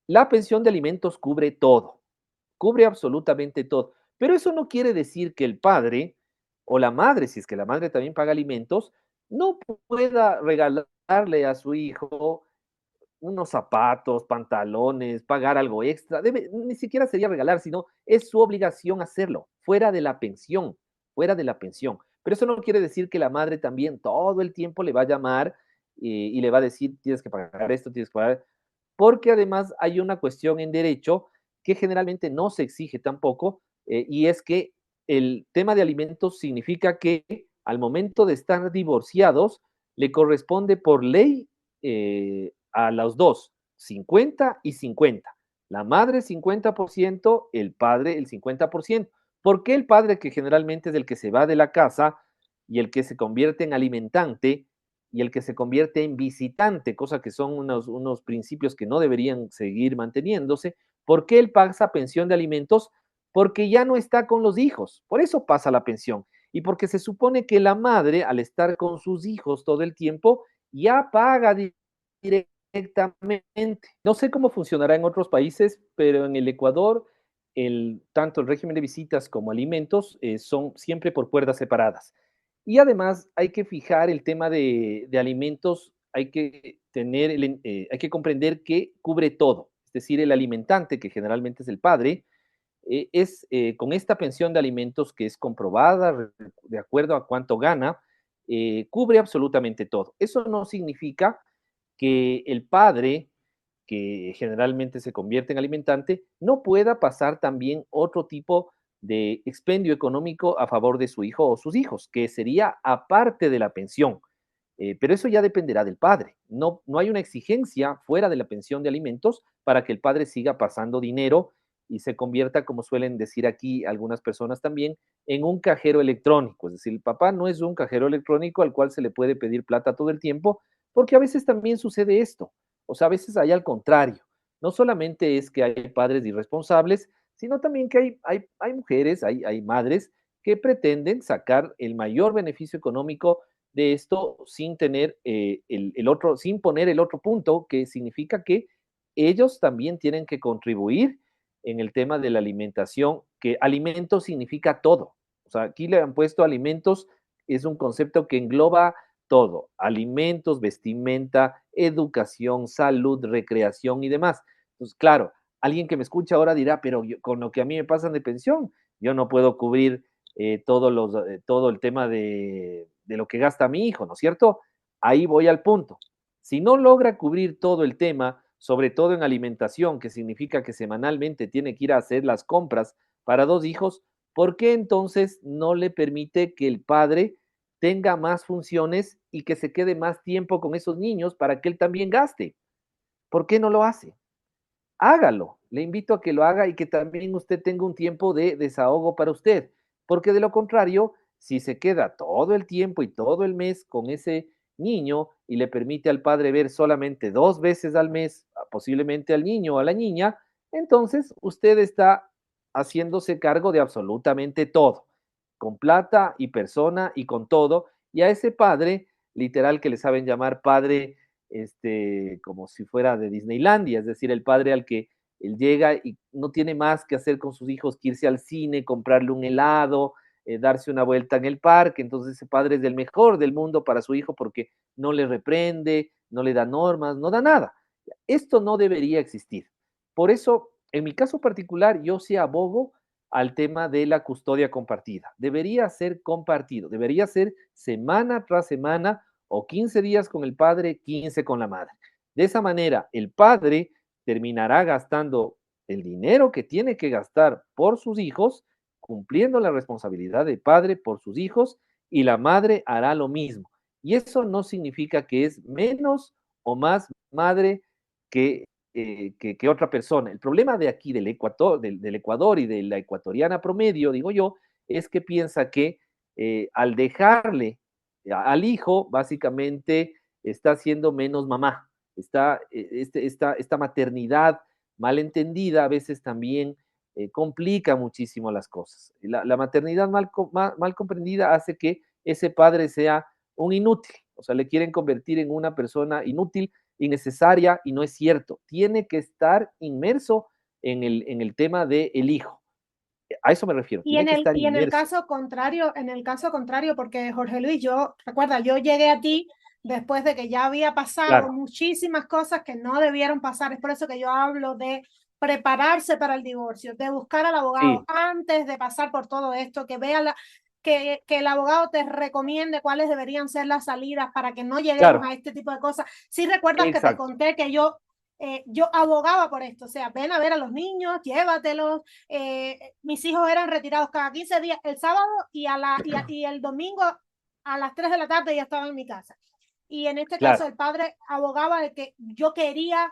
La pensión de alimentos cubre absolutamente todo. Pero eso no quiere decir que el padre o la madre, si es que la madre también paga alimentos, no pueda regalarle a su hijo unos zapatos, pantalones, pagar algo extra. Ni siquiera sería regalar, sino es su obligación hacerlo, fuera de la pensión. Pero eso no quiere decir que la madre también todo el tiempo le va a llamar y le va a decir, tienes que pagar esto, tienes que pagar, porque además hay una cuestión en derecho que generalmente no se exige tampoco, y es que el tema de alimentos significa que al momento de estar divorciados, le corresponde por ley a los dos, 50 y 50. La madre 50%, el padre el 50%. ¿Por qué el padre, que generalmente es el que se va de la casa y el que se convierte en alimentante y el que se convierte en visitante, cosa que son unos principios que no deberían seguir manteniéndose? ¿Por qué él pasa pensión de alimentos? Porque ya no está con los hijos, por eso pasa la pensión. Y porque se supone que la madre, al estar con sus hijos todo el tiempo, ya paga directamente. No sé cómo funcionará en otros países, pero en el Ecuador, tanto el régimen de visitas como alimentos son siempre por puertas separadas. Y además hay que fijar el tema de alimentos, hay que comprender que cubre todo. Es decir, el alimentante, que generalmente es el padre, con esta pensión de alimentos que es comprobada de acuerdo a cuánto gana, cubre absolutamente todo. Eso no significa que el padre, que generalmente se convierte en alimentante, no pueda pasar también otro tipo de expendio económico a favor de su hijo o sus hijos, que sería aparte de la pensión. Pero eso ya dependerá del padre. No, no hay una exigencia fuera de la pensión de alimentos para que el padre siga pasando dinero y se convierta, como suelen decir aquí algunas personas también, en un cajero electrónico. Es decir, el papá no es un cajero electrónico al cual se le puede pedir plata todo el tiempo, porque a veces también sucede esto. O sea, a veces hay al contrario. No solamente es que hay padres irresponsables, sino también que hay mujeres, hay madres que pretenden sacar el mayor beneficio económico de esto sin tener sin poner el otro punto, que significa que ellos también tienen que contribuir en el tema de la alimentación, que alimento significa todo. O sea, aquí le han puesto alimentos, es un concepto que engloba todo: alimentos, vestimenta, educación, salud, recreación y demás. Entonces, claro, alguien que me escucha ahora dirá, pero con lo que a mí me pasan de pensión, yo no puedo cubrir todo el tema de lo que gasta mi hijo, ¿no es cierto? Ahí voy al punto. Si no logra cubrir todo el tema, sobre todo en alimentación, que significa que semanalmente tiene que ir a hacer las compras para dos hijos, ¿por qué entonces no le permite que el padre tenga más funciones y que se quede más tiempo con esos niños para que él también gaste? ¿Por qué no lo hace? Hágalo. Le invito a que lo haga y que también usted tenga un tiempo de desahogo para usted, porque de lo contrario, si se queda todo el tiempo y todo el mes con ese niño y le permite al padre ver solamente 2 veces al mes, posiblemente al niño o a la niña, entonces usted está haciéndose cargo de absolutamente todo, con plata y persona y con todo, y a ese padre, literal, que le saben llamar padre, como si fuera de Disneylandia, es decir, el padre al que él llega y no tiene más que hacer con sus hijos que irse al cine, comprarle un helado, darse una vuelta en el parque. Entonces ese padre es el mejor del mundo para su hijo porque no le reprende, no le da normas, no da nada. Esto no debería existir. Por eso, en mi caso particular, yo sí abogo al tema de la custodia compartida. Debería ser compartido, debería ser semana tras semana o 15 días con el padre, 15 con la madre. De esa manera, el padre terminará gastando el dinero que tiene que gastar por sus hijos, cumpliendo la responsabilidad de padre por sus hijos, y la madre hará lo mismo. Y eso no significa que es menos o más madre que otra persona. El problema de aquí del Ecuador y de la ecuatoriana promedio, digo yo, es que piensa que al dejarle al hijo, básicamente está siendo menos mamá. Esta maternidad mal entendida a veces también complica muchísimo las cosas. La maternidad mal comprendida hace que ese padre sea un inútil, o sea, le quieren convertir en una persona inútil innecesaria y no es cierto. Tiene que estar inmerso en el tema del hijo. A eso me refiero, Y tiene que estar y inmerso. en el caso contrario, porque Jorge Luis, recuerda, yo llegué a ti después de que ya había pasado Claro, muchísimas cosas que no debieron pasar. Es por eso que yo hablo de prepararse para el divorcio, de buscar al abogado sí, antes de pasar por todo esto, que el abogado te recomiende cuáles deberían ser las salidas para que no lleguemos claro, a este tipo de cosas. Si recuerdas que te exacto. conté que yo abogaba por esto, o sea, ven a ver a los niños, llévatelos. Mis hijos eran retirados cada 15 días, el sábado y el domingo a las 3 de la tarde ya estaban en mi casa. Y en este caso Claro, el padre abogaba de que yo quería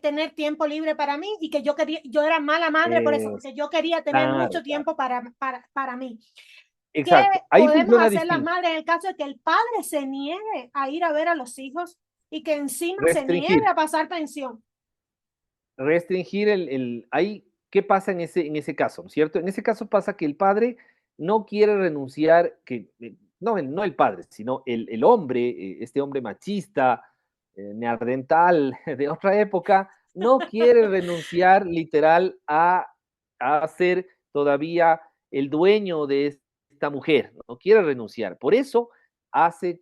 tener tiempo libre para mí y que yo era mala madre por eso, porque yo quería tener claro, mucho claro. tiempo para mí. ¿Qué Exacto. Ahí podemos funciona hacer las distinto. madres en el caso de que el padre se niegue a ir a ver a los hijos y que encima se niegue Restringir, a pasar pensión? restringir ahí, ¿qué pasa en ese caso? ¿Cierto? En ese caso pasa que el padre no quiere renunciar, no, no el padre, sino el hombre, este hombre machista, neandertal de otra época, no quiere renunciar literal a ser todavía el dueño de esta mujer, no quiere renunciar. Por eso hace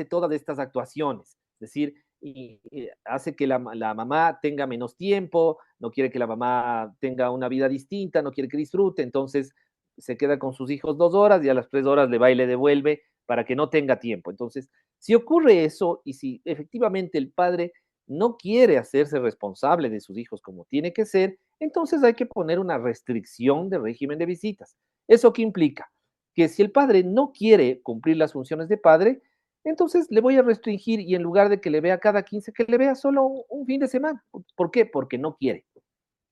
todas estas actuaciones, es decir, y hace que la mamá tenga menos tiempo, no quiere que la mamá tenga una vida distinta, no quiere que disfrute, entonces se queda con sus hijos 2 horas y a las 3 horas le va y le devuelve para que no tenga tiempo. Entonces, si ocurre eso y si efectivamente el padre no quiere hacerse responsable de sus hijos como tiene que ser, entonces hay que poner una restricción de régimen de visitas. ¿Eso qué implica? Que si el padre no quiere cumplir las funciones de padre, entonces le voy a restringir y en lugar de que le vea cada 15, que le vea solo un fin de semana. ¿Por qué? Porque no quiere.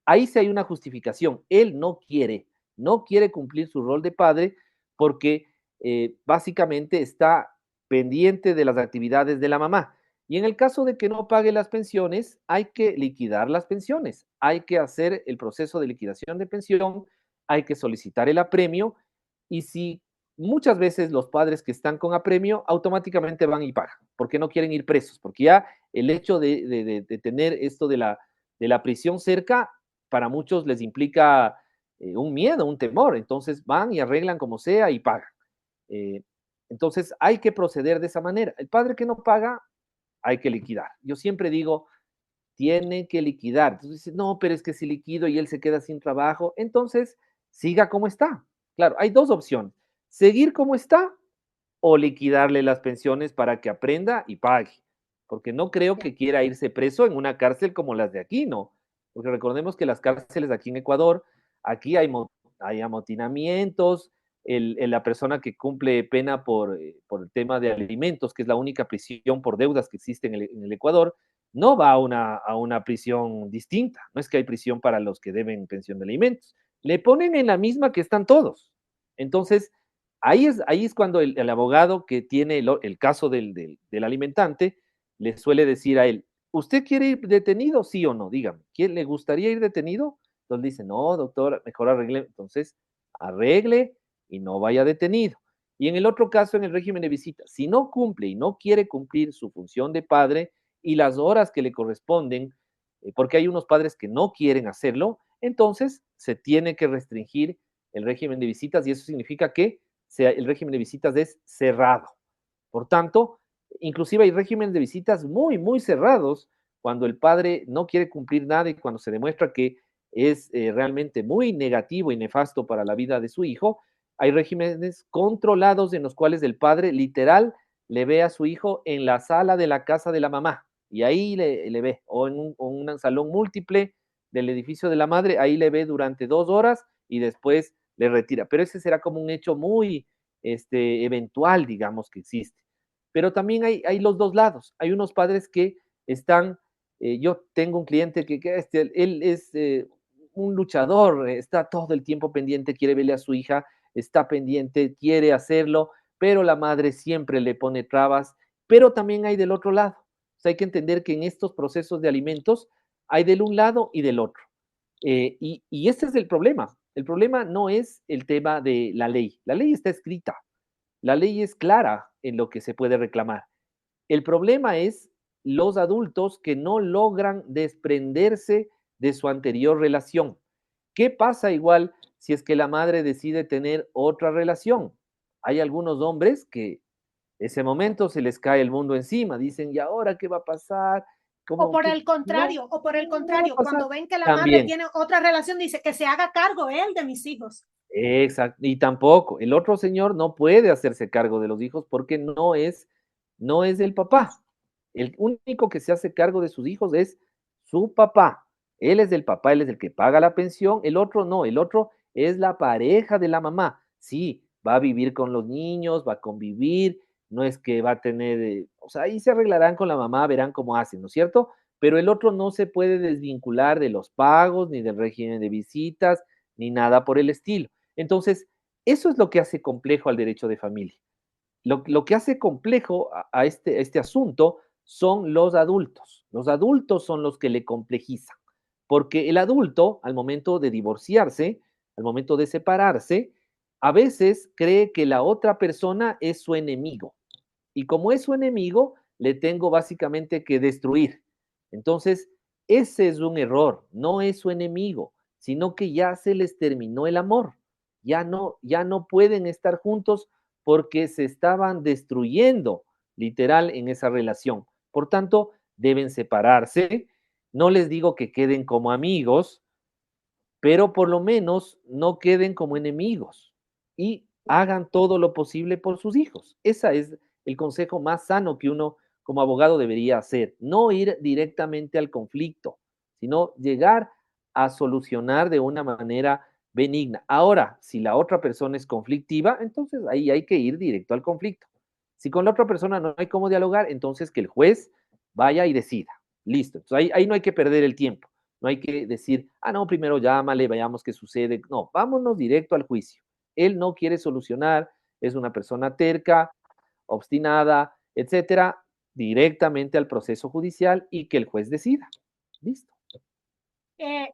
Ahí sí hay una justificación. Él no quiere cumplir su rol de padre porque básicamente está pendiente de las actividades de la mamá. Y en el caso de que no pague las pensiones, hay que liquidar las pensiones, hay que hacer el proceso de liquidación de pensión, hay que solicitar el apremio y si muchas veces los padres que están con apremio automáticamente van y pagan, porque no quieren ir presos, porque ya el hecho de tener esto de la prisión cerca, para muchos les implica un miedo, un temor, entonces van y arreglan como sea y pagan. Eh, entonces hay que proceder de esa manera. El padre que no paga, hay que liquidar. Yo siempre digo, tiene que liquidar. Entonces dice, no, pero es que si liquido y él se queda sin trabajo, entonces siga como está. Claro, hay dos opciones, seguir como está o liquidarle las pensiones para que aprenda y pague. Porque no creo que quiera irse preso en una cárcel como las de aquí, ¿no? Porque recordemos que las cárceles aquí en Ecuador, aquí hay amotinamientos, la persona que cumple pena por el tema de alimentos, que es la única prisión por deudas que existe en el Ecuador, no va a una prisión distinta. No es que hay prisión para los que deben pensión de alimentos. Le ponen en la misma que están todos. Entonces, ahí es cuando el abogado que tiene el caso del alimentante le suele decir a él, ¿usted quiere ir detenido? Sí o no, dígame. ¿Quién le gustaría ir detenido? Entonces dice, no, doctor, mejor arregle. Entonces, arregle y no vaya detenido. Y en el otro caso, en el régimen de visita, si no cumple y no quiere cumplir su función de padre y las horas que le corresponden, porque hay unos padres que no quieren hacerlo, entonces se tiene que restringir el régimen de visitas y eso significa que el régimen de visitas es cerrado. Por tanto, inclusive hay regímenes de visitas muy, muy cerrados cuando el padre no quiere cumplir nada y cuando se demuestra que es realmente muy negativo y nefasto para la vida de su hijo. Hay regímenes controlados en los cuales el padre literal le ve a su hijo en la sala de la casa de la mamá y ahí le ve, o en un salón múltiple del edificio de la madre, ahí le ve durante 2 horas y después le retira. Pero ese será como un hecho muy eventual, digamos, que existe. Pero también hay los dos lados. Hay unos padres que están, yo tengo un cliente él es un luchador, está todo el tiempo pendiente, quiere verle a su hija, está pendiente, quiere hacerlo, pero la madre siempre le pone trabas, pero también hay del otro lado. O sea, hay que entender que en estos procesos de alimentos hay del un lado y del otro. Y este es el problema. El problema no es el tema de la ley. La ley está escrita. La ley es clara en lo que se puede reclamar. El problema es los adultos que no logran desprenderse de su anterior relación. ¿Qué pasa igual si es que la madre decide tener otra relación? Hay algunos hombres que ese momento se les cae el mundo encima, dicen, ¿y ahora qué va a pasar? O ¿Cómo por que el no? contrario, o por el No va a contrario, pasar. cuando ven que la madre También, tiene otra relación, dice que se haga cargo él de mis hijos. exacto. Y tampoco, el otro señor no puede hacerse cargo de los hijos porque no es el papá. El único que se hace cargo de sus hijos es su papá. Él es el papá, él es el que paga la pensión, el otro no, el otro es la pareja de la mamá. Sí, va a vivir con los niños, va a convivir, no es que va a tener, o sea, ahí se arreglarán con la mamá, verán cómo hacen, ¿no es cierto? Pero el otro no se puede desvincular de los pagos, ni del régimen de visitas, ni nada por el estilo. Entonces, eso es lo que hace complejo al derecho de familia. Lo que hace complejo a este asunto son los adultos. Los adultos son los que le complejizan, porque el adulto, al momento de divorciarse, al momento de separarse, a veces cree que la otra persona es su enemigo. Y como es su enemigo, le tengo básicamente que destruir. Entonces, ese es un error, no es su enemigo, sino que ya se les terminó el amor. Ya no pueden estar juntos porque se estaban destruyendo literal en esa relación. Por tanto, deben separarse. No les digo que queden como amigos, pero por lo menos no queden como enemigos y hagan todo lo posible por sus hijos. Ese es el consejo más sano que uno como abogado debería hacer. No ir directamente al conflicto, sino llegar a solucionar de una manera benigna. Ahora, si la otra persona es conflictiva, entonces ahí hay que ir directo al conflicto. Si con la otra persona no hay cómo dialogar, entonces que el juez vaya y decida. Listo. Entonces ahí no hay que perder el tiempo. No hay que decir, ah, no, primero llámale, veamos qué sucede. No, vámonos directo al juicio. Él no quiere solucionar, es una persona terca, obstinada, etcétera, directamente al proceso judicial y que el juez decida. Listo.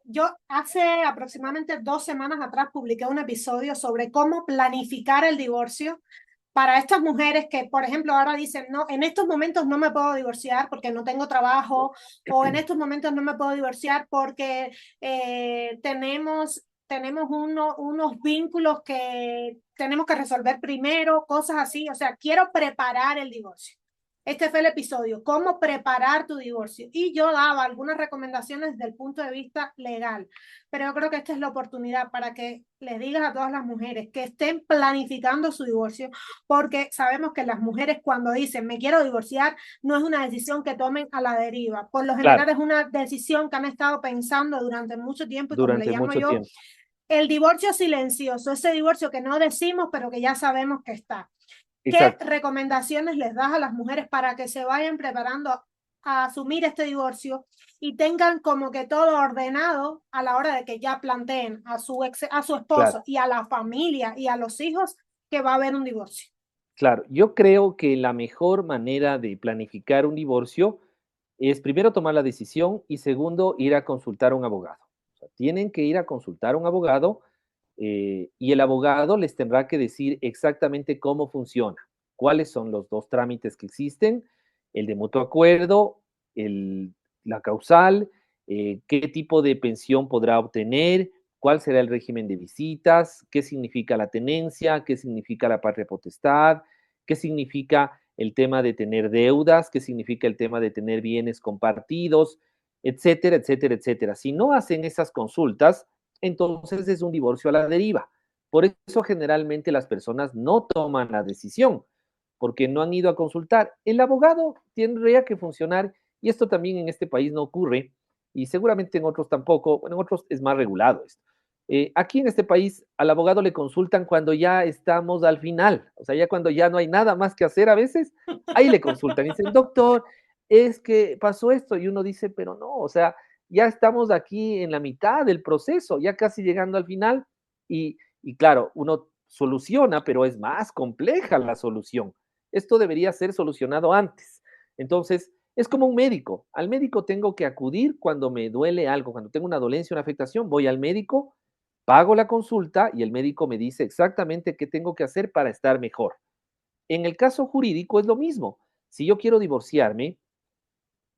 Yo hace aproximadamente 2 semanas atrás publiqué un episodio sobre cómo planificar el divorcio para estas mujeres que, por ejemplo, ahora dicen, no, en estos momentos no me puedo divorciar porque no tengo trabajo, o en estos momentos no me puedo divorciar porque tenemos unos vínculos que tenemos que resolver primero, cosas así. O sea, quiero preparar el divorcio. Este fue el episodio, cómo preparar tu divorcio. Y yo daba algunas recomendaciones desde el punto de vista legal, pero yo creo que esta es la oportunidad para que les digas a todas las mujeres que estén planificando su divorcio, porque sabemos que las mujeres cuando dicen me quiero divorciar, no es una decisión que tomen a la deriva. Por lo general Claro, es una decisión que han estado pensando durante mucho tiempo y como le durante llamo mucho yo, tiempo. el divorcio silencioso, ese divorcio que no decimos pero que ya sabemos que está. ¿Qué Exacto. recomendaciones les das a las mujeres para que se vayan preparando a asumir este divorcio y tengan como que todo ordenado a la hora de que ya planteen a su esposo Claro. y a la familia y a los hijos que va a haber un divorcio? Claro, yo creo que la mejor manera de planificar un divorcio es primero tomar la decisión y segundo ir a consultar a un abogado. O sea, tienen que ir a consultar a un abogado y el abogado les tendrá que decir exactamente cómo funciona, cuáles son los dos trámites que existen, el de mutuo acuerdo, el, la causal, qué tipo de pensión podrá obtener, cuál será el régimen de visitas, qué significa la tenencia, qué significa la patria potestad, qué significa el tema de tener deudas, qué significa el tema de tener bienes compartidos, etcétera, etcétera, etcétera. Si no hacen esas consultas, entonces es un divorcio a la deriva. Por eso generalmente las personas no toman la decisión, porque no han ido a consultar. El abogado tendría que funcionar, y esto también en este país no ocurre, y seguramente en otros tampoco, bueno, en otros es más regulado esto. Aquí en este país al abogado le consultan cuando ya estamos al final, o sea, ya cuando ya no hay nada más que hacer a veces, ahí le consultan y dicen, doctor, es que pasó esto, y uno dice, pero no, o sea, ya estamos aquí en la mitad del proceso, ya casi llegando al final, y claro, uno soluciona, pero es más compleja la solución. Esto debería ser solucionado antes. Entonces, es como un médico. Al médico tengo que acudir cuando me duele algo, cuando tengo una dolencia, una afectación, voy al médico, pago la consulta y el médico me dice exactamente qué tengo que hacer para estar mejor. En el caso jurídico es lo mismo. Si yo quiero divorciarme,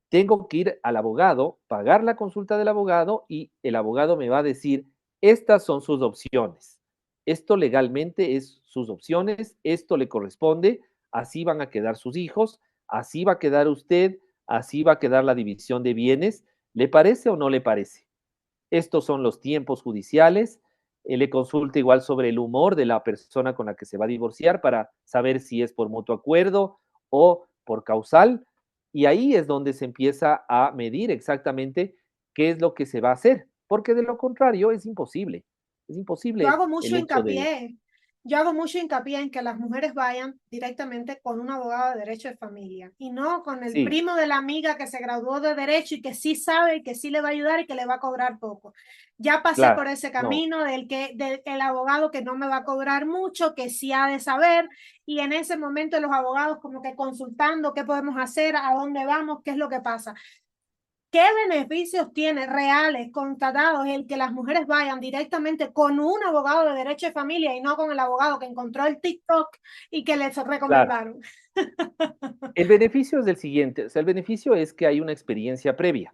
tengo que ir al abogado, pagar la consulta del abogado y el abogado me va a decir, estas son sus opciones. Esto legalmente es sus opciones, esto le corresponde, así van a quedar sus hijos, así va a quedar usted, así va a quedar la división de bienes. ¿Le parece o no le parece? Estos son los tiempos judiciales. Le consulta igual sobre el humor de la persona con la que se va a divorciar para saber si es por mutuo acuerdo o por causal. Y ahí es donde se empieza a medir exactamente qué es lo que se va a hacer, porque de lo contrario es imposible. Es Yo imposible hago el mucho hecho de, hincapié, yo hago mucho hincapié en que las mujeres vayan directamente con un abogado de derecho de familia y no con el sí, primo de la amiga que se graduó de derecho y que sí sabe y que sí le va a ayudar y que le va a cobrar poco. Ya pasé claro, por ese no, camino del abogado que no me va a cobrar mucho, que sí ha de saber, y en ese momento los abogados como que consultando qué podemos hacer, a dónde vamos, qué es lo que pasa. ¿Qué beneficios tiene reales, constatados, el que las mujeres vayan directamente con un abogado de derecho de familia y no con el abogado que encontró el TikTok y que les claro. recomendaron? El beneficio es el siguiente, o sea, el beneficio es que hay una experiencia previa.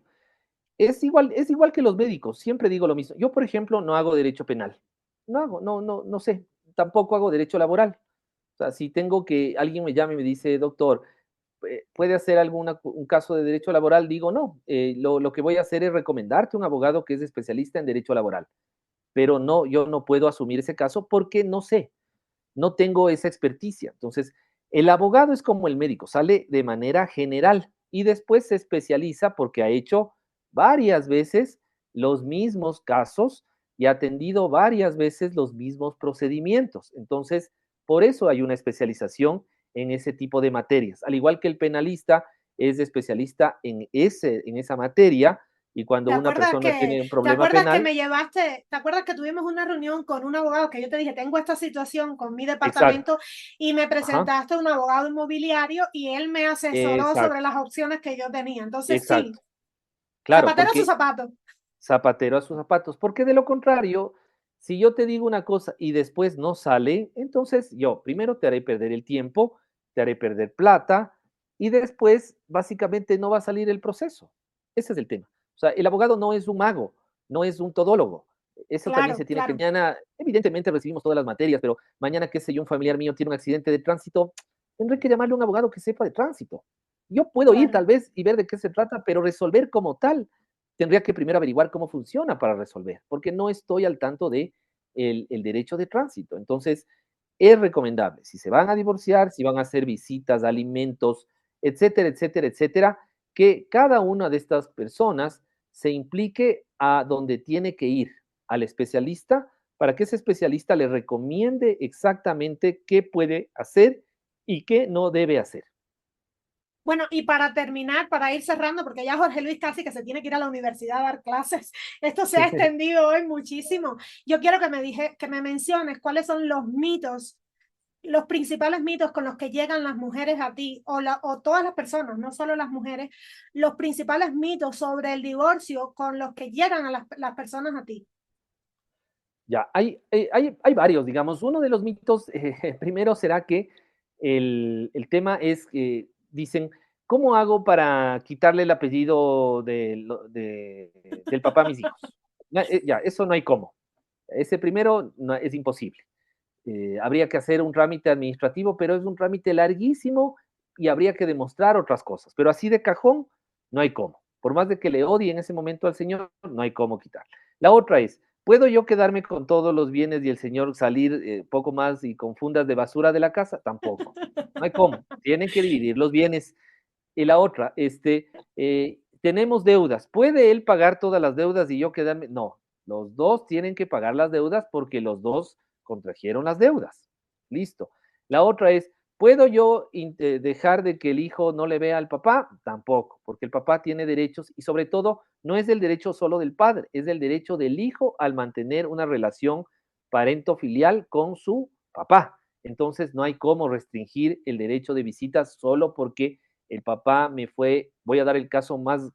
Es igual que los médicos, siempre digo lo mismo. Yo, por ejemplo, no hago derecho penal. No hago, no sé. Tampoco hago derecho laboral. O sea, si tengo que alguien me llame y me dice, doctor, ¿puede hacer un caso de derecho laboral? Digo, no. Lo que voy a hacer es recomendarte un abogado que es especialista en derecho laboral. Pero no, yo no puedo asumir ese caso porque no sé, no tengo esa experticia. Entonces, el abogado es como el médico, sale de manera general y después se especializa porque ha hecho varias veces los mismos casos y ha atendido varias veces los mismos procedimientos. Entonces, por eso hay una especialización en ese tipo de materias. Al igual que el penalista es especialista en esa materia y cuando una persona tiene un ¿Te problema acuerdas que penal, me llevaste, te acuerdas que tuvimos una reunión con un abogado que yo te dije, tengo esta situación con mi exacto, departamento y me ajá, presentaste a un abogado inmobiliario y él me asesoró sobre exacto, las opciones que yo tenía? Entonces, sí, exacto. Claro, zapatero a su porque zapato. zapatero a sus zapatos, porque de lo contrario, si yo te digo una cosa y después no sale, entonces yo primero te haré perder el tiempo, te haré perder plata y después básicamente no va a salir el proceso. Ese es el tema. O sea, el abogado no es un mago, no es un todólogo. Eso también se Claro, tiene que, claro, mañana, evidentemente recibimos todas las materias, pero mañana, qué sé yo, un familiar mío tiene un accidente de tránsito, tendré que llamarle a un abogado que sepa de tránsito. Yo puedo ir claro. tal vez y ver de qué se trata, pero resolver como tal tendría que primero averiguar cómo funciona para resolver, porque no estoy al tanto de el derecho de tránsito. Entonces, es recomendable, si se van a divorciar, si van a hacer visitas, alimentos, etcétera, etcétera, etcétera, que cada una de estas personas se implique a donde tiene que ir, al especialista, para que ese especialista le recomiende exactamente qué puede hacer y qué no debe hacer. Bueno, y para terminar, para ir cerrando, porque ya Jorge Luis casi que se tiene que ir a la universidad a dar clases, esto se ha extendido hoy muchísimo. Yo quiero que me menciones cuáles son los mitos, los principales mitos con los que llegan las mujeres a ti, o todas las personas, no solo las mujeres, los principales mitos sobre el divorcio con los que llegan a las personas a ti. Ya, hay varios, digamos. Uno de los mitos, primero será que el tema es que dicen, ¿cómo hago para quitarle el apellido del papá a mis hijos? Ya, eso no hay cómo. Ese primero es imposible. Habría que hacer un trámite administrativo, pero es un trámite larguísimo y habría que demostrar otras cosas. Pero así de cajón, no hay cómo. Por más de que le odie en ese momento al señor, no hay cómo quitar. La otra es, ¿puedo yo quedarme con todos los bienes y el señor salir poco más y con fundas de basura de la casa? Tampoco. No hay cómo. Tienen que dividir los bienes. Y la otra, tenemos deudas. ¿Puede él pagar todas las deudas y yo quedarme? No, los dos tienen que pagar las deudas porque los dos contrajeron las deudas. Listo. La otra es, ¿puedo yo dejar de que el hijo no le vea al papá? Tampoco, porque el papá tiene derechos y sobre todo no es el derecho solo del padre, es el derecho del hijo al mantener una relación parento-filial con su papá. Entonces no hay cómo restringir el derecho de visitas solo porque el papá me fue, voy a dar el caso más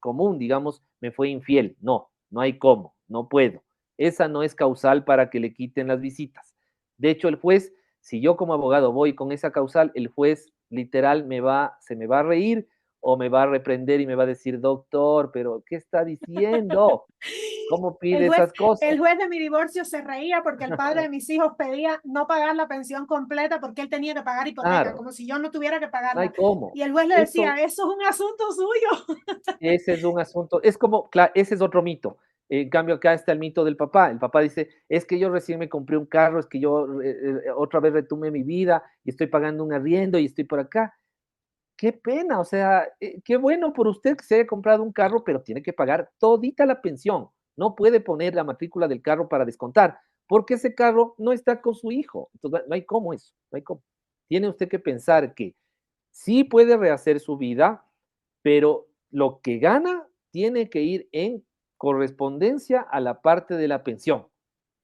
común, digamos, me fue infiel. No, no hay cómo, no puedo. Esa no es causal para que le quiten las visitas. De hecho, el juez, si yo como abogado voy con esa causal, el juez literal se me va a reír o me va a reprender y me va a decir, doctor, pero ¿qué está diciendo? ¿Cómo El pide juez, esas cosas? el juez de mi divorcio se reía porque el padre de mis hijos pedía no pagar la pensión completa porque él tenía que pagar hipoteca, Claro, como si yo no tuviera que no hay pagarla. cómo. Y el juez le decía, Eso, eso es un asunto suyo. ese es un asunto, es como, claro, ese es otro mito. En cambio, acá está el mito del papá. El papá dice, es que yo recién me compré un carro, es que yo otra vez retomé mi vida y estoy pagando un arriendo y estoy por acá. Qué pena, o sea, qué bueno por usted que se haya comprado un carro, pero tiene que pagar todita la pensión. No puede poner la matrícula del carro para descontar, porque ese carro no está con su hijo. Entonces, no hay cómo eso, no hay cómo. Tiene usted que pensar que sí puede rehacer su vida, pero lo que gana tiene que ir en correspondencia a la parte de la pensión.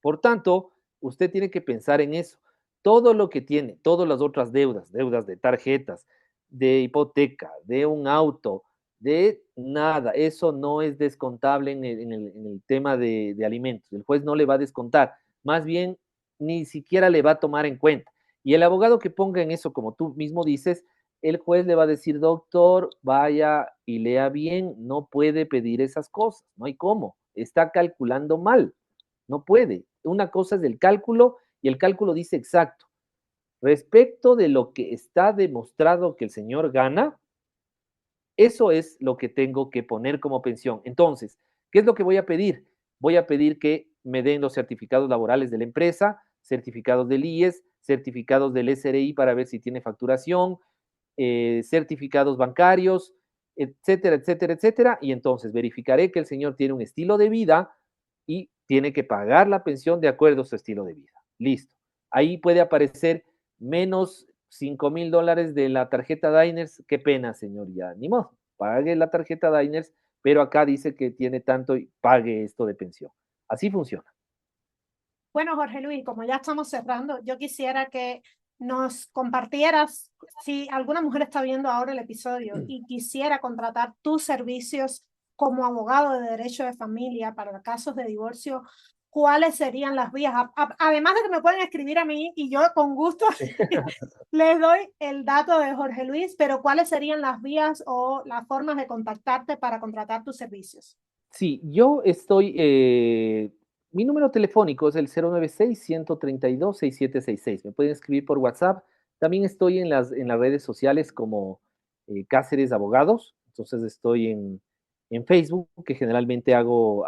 Por tanto, usted tiene que pensar en eso. Todo lo que tiene, todas las otras deudas, deudas de tarjetas, de hipoteca, de un auto, de nada, eso no es descontable en el tema de alimentos. El juez no le va a descontar, más bien ni siquiera le va a tomar en cuenta. Y el abogado que ponga en eso, como tú mismo dices, el juez le va a decir, doctor, vaya y lea bien, no puede pedir esas cosas, no hay cómo, está calculando mal, no puede. Una cosa es el cálculo y el cálculo dice exacto. Respecto de lo que está demostrado que el señor gana, eso es lo que tengo que poner como pensión. Entonces, ¿qué es lo que voy a pedir? Voy a pedir que me den los certificados laborales de la empresa, certificados del IES, certificados del SRI para ver si tiene facturación, certificados bancarios, etcétera, etcétera, etcétera. Y entonces verificaré que el señor tiene un estilo de vida y tiene que pagar la pensión de acuerdo a su estilo de vida. Listo. Ahí puede aparecer menos $5,000 de la tarjeta Diners. Qué pena, señor, ya ni modo. Pague la tarjeta Diners, pero acá dice que tiene tanto y pague esto de pensión. Así funciona. Bueno, Jorge Luis, como ya estamos cerrando, yo quisiera que nos compartieras si alguna mujer está viendo ahora el episodio y quisiera contratar tus servicios como abogado de derecho de familia para casos de divorcio, ¿cuáles serían las vías? Además de que me pueden escribir a mí y yo con gusto les doy el dato de Jorge Luis, pero ¿cuáles serían las vías o las formas de contactarte para contratar tus servicios? Sí, yo estoy, mi número telefónico es el 096-132-6766. Me pueden escribir por WhatsApp. También estoy en las redes sociales como Cáceres Abogados. Entonces estoy en Facebook, que generalmente hago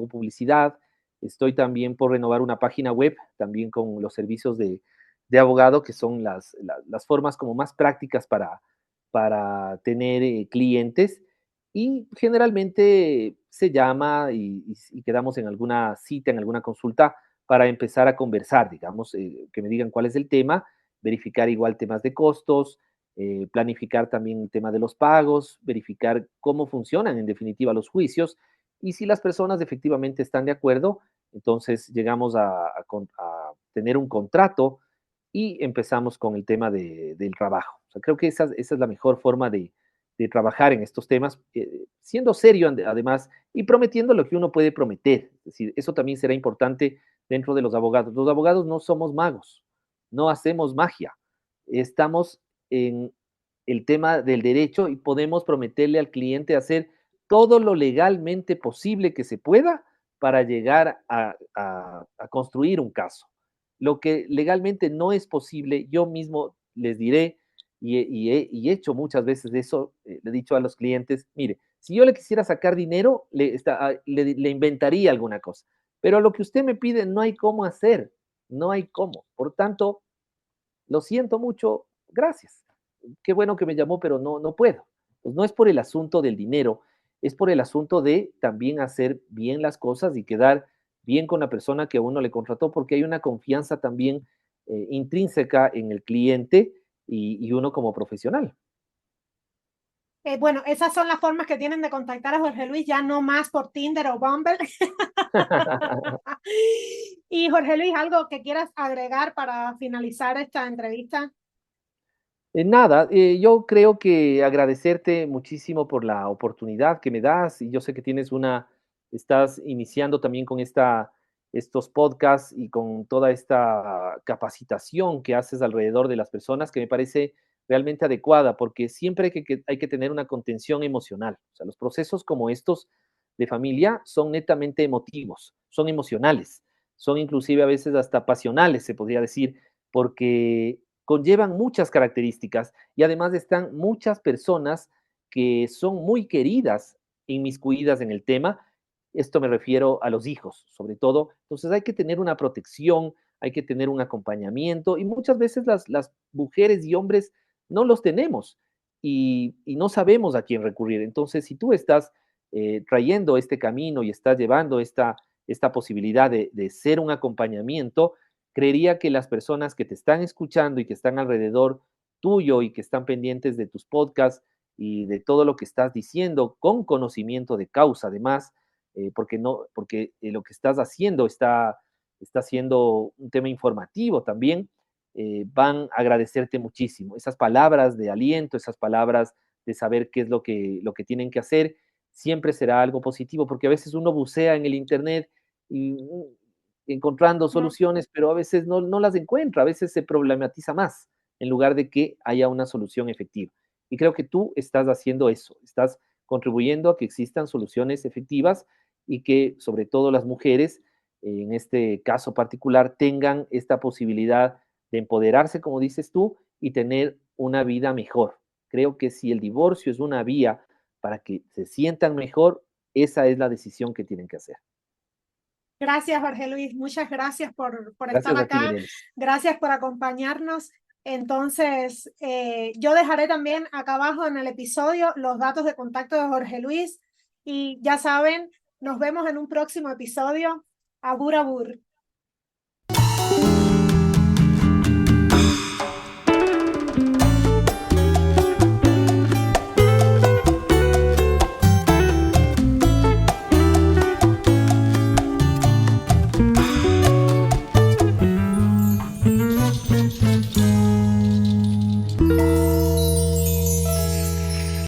publicidad. Estoy también por renovar una página web, también con los servicios de abogado, que son las formas como más prácticas para tener clientes y generalmente se llama y quedamos en alguna cita, en alguna consulta para empezar a conversar, digamos, que me digan cuál es el tema, verificar igual temas de costos, planificar también el tema de los pagos, verificar cómo funcionan en definitiva los juicios y si las personas efectivamente están de acuerdo, entonces llegamos a tener un contrato y empezamos con el tema del trabajo. O sea, creo que esa es la mejor forma de trabajar en estos temas, siendo serio además y prometiendo lo que uno puede prometer. Es decir, eso también será importante dentro de los abogados. Los abogados no somos magos, no hacemos magia. Estamos en el tema del derecho y podemos prometerle al cliente hacer todo lo legalmente posible que se pueda para llegar a construir un caso. Lo que legalmente no es posible, yo mismo les diré, y he hecho muchas veces de eso, le he dicho a los clientes, mire, si yo le quisiera sacar dinero, le inventaría alguna cosa, pero lo que usted me pide no hay cómo hacer, no hay cómo. Por tanto, lo siento mucho, gracias. Qué bueno que me llamó, pero no puedo. Pues no es por el asunto del dinero, es por el asunto de también hacer bien las cosas y quedar bien con la persona que a uno le contrató, porque hay una confianza también intrínseca en el cliente y uno como profesional. Bueno, esas son las formas que tienen de contactar a Jorge Luis, ya no más por Tinder o Bumble. Y Jorge Luis, ¿algo que quieras agregar para finalizar esta entrevista? Nada, yo creo que agradecerte muchísimo por la oportunidad que me das y yo sé que estás iniciando también con estos podcasts y con toda esta capacitación que haces alrededor de las personas que me parece realmente adecuada, porque siempre hay que tener una contención emocional. O sea, los procesos como estos de familia son netamente emotivos, son emocionales, son inclusive a veces hasta pasionales, se podría decir, porque conllevan muchas características y además están muchas personas que son muy queridas, inmiscuidas en el tema. Esto me refiero a los hijos, sobre todo. Entonces hay que tener una protección, hay que tener un acompañamiento y muchas veces las mujeres y hombres no los tenemos y no sabemos a quién recurrir. Entonces, si tú estás trayendo este camino y estás llevando esta posibilidad de ser un acompañamiento, creería que las personas que te están escuchando y que están alrededor tuyo y que están pendientes de tus podcasts y de todo lo que estás diciendo con conocimiento de causa, además, porque no, porque lo que estás haciendo está siendo un tema informativo también, van a agradecerte muchísimo. Esas palabras de aliento, esas palabras de saber qué es lo que tienen que hacer, siempre será algo positivo, porque a veces uno bucea en el Internet y encontrando soluciones, pero a veces no las encuentra, a veces se problematiza más en lugar de que haya una solución efectiva. Y creo que tú estás haciendo eso, estás contribuyendo a que existan soluciones efectivas y que sobre todo las mujeres, en este caso particular, tengan esta posibilidad de empoderarse, como dices tú, y tener una vida mejor. Creo que si el divorcio es una vía para que se sientan mejor, esa es la decisión que tienen que hacer. Gracias, Jorge Luis. Muchas gracias por estar Gracias a ti, acá. Mireles. Gracias por acompañarnos. Entonces, yo dejaré también acá abajo en el episodio los datos de contacto de Jorge Luis. Y ya saben, nos vemos en un próximo episodio. Abur, abur.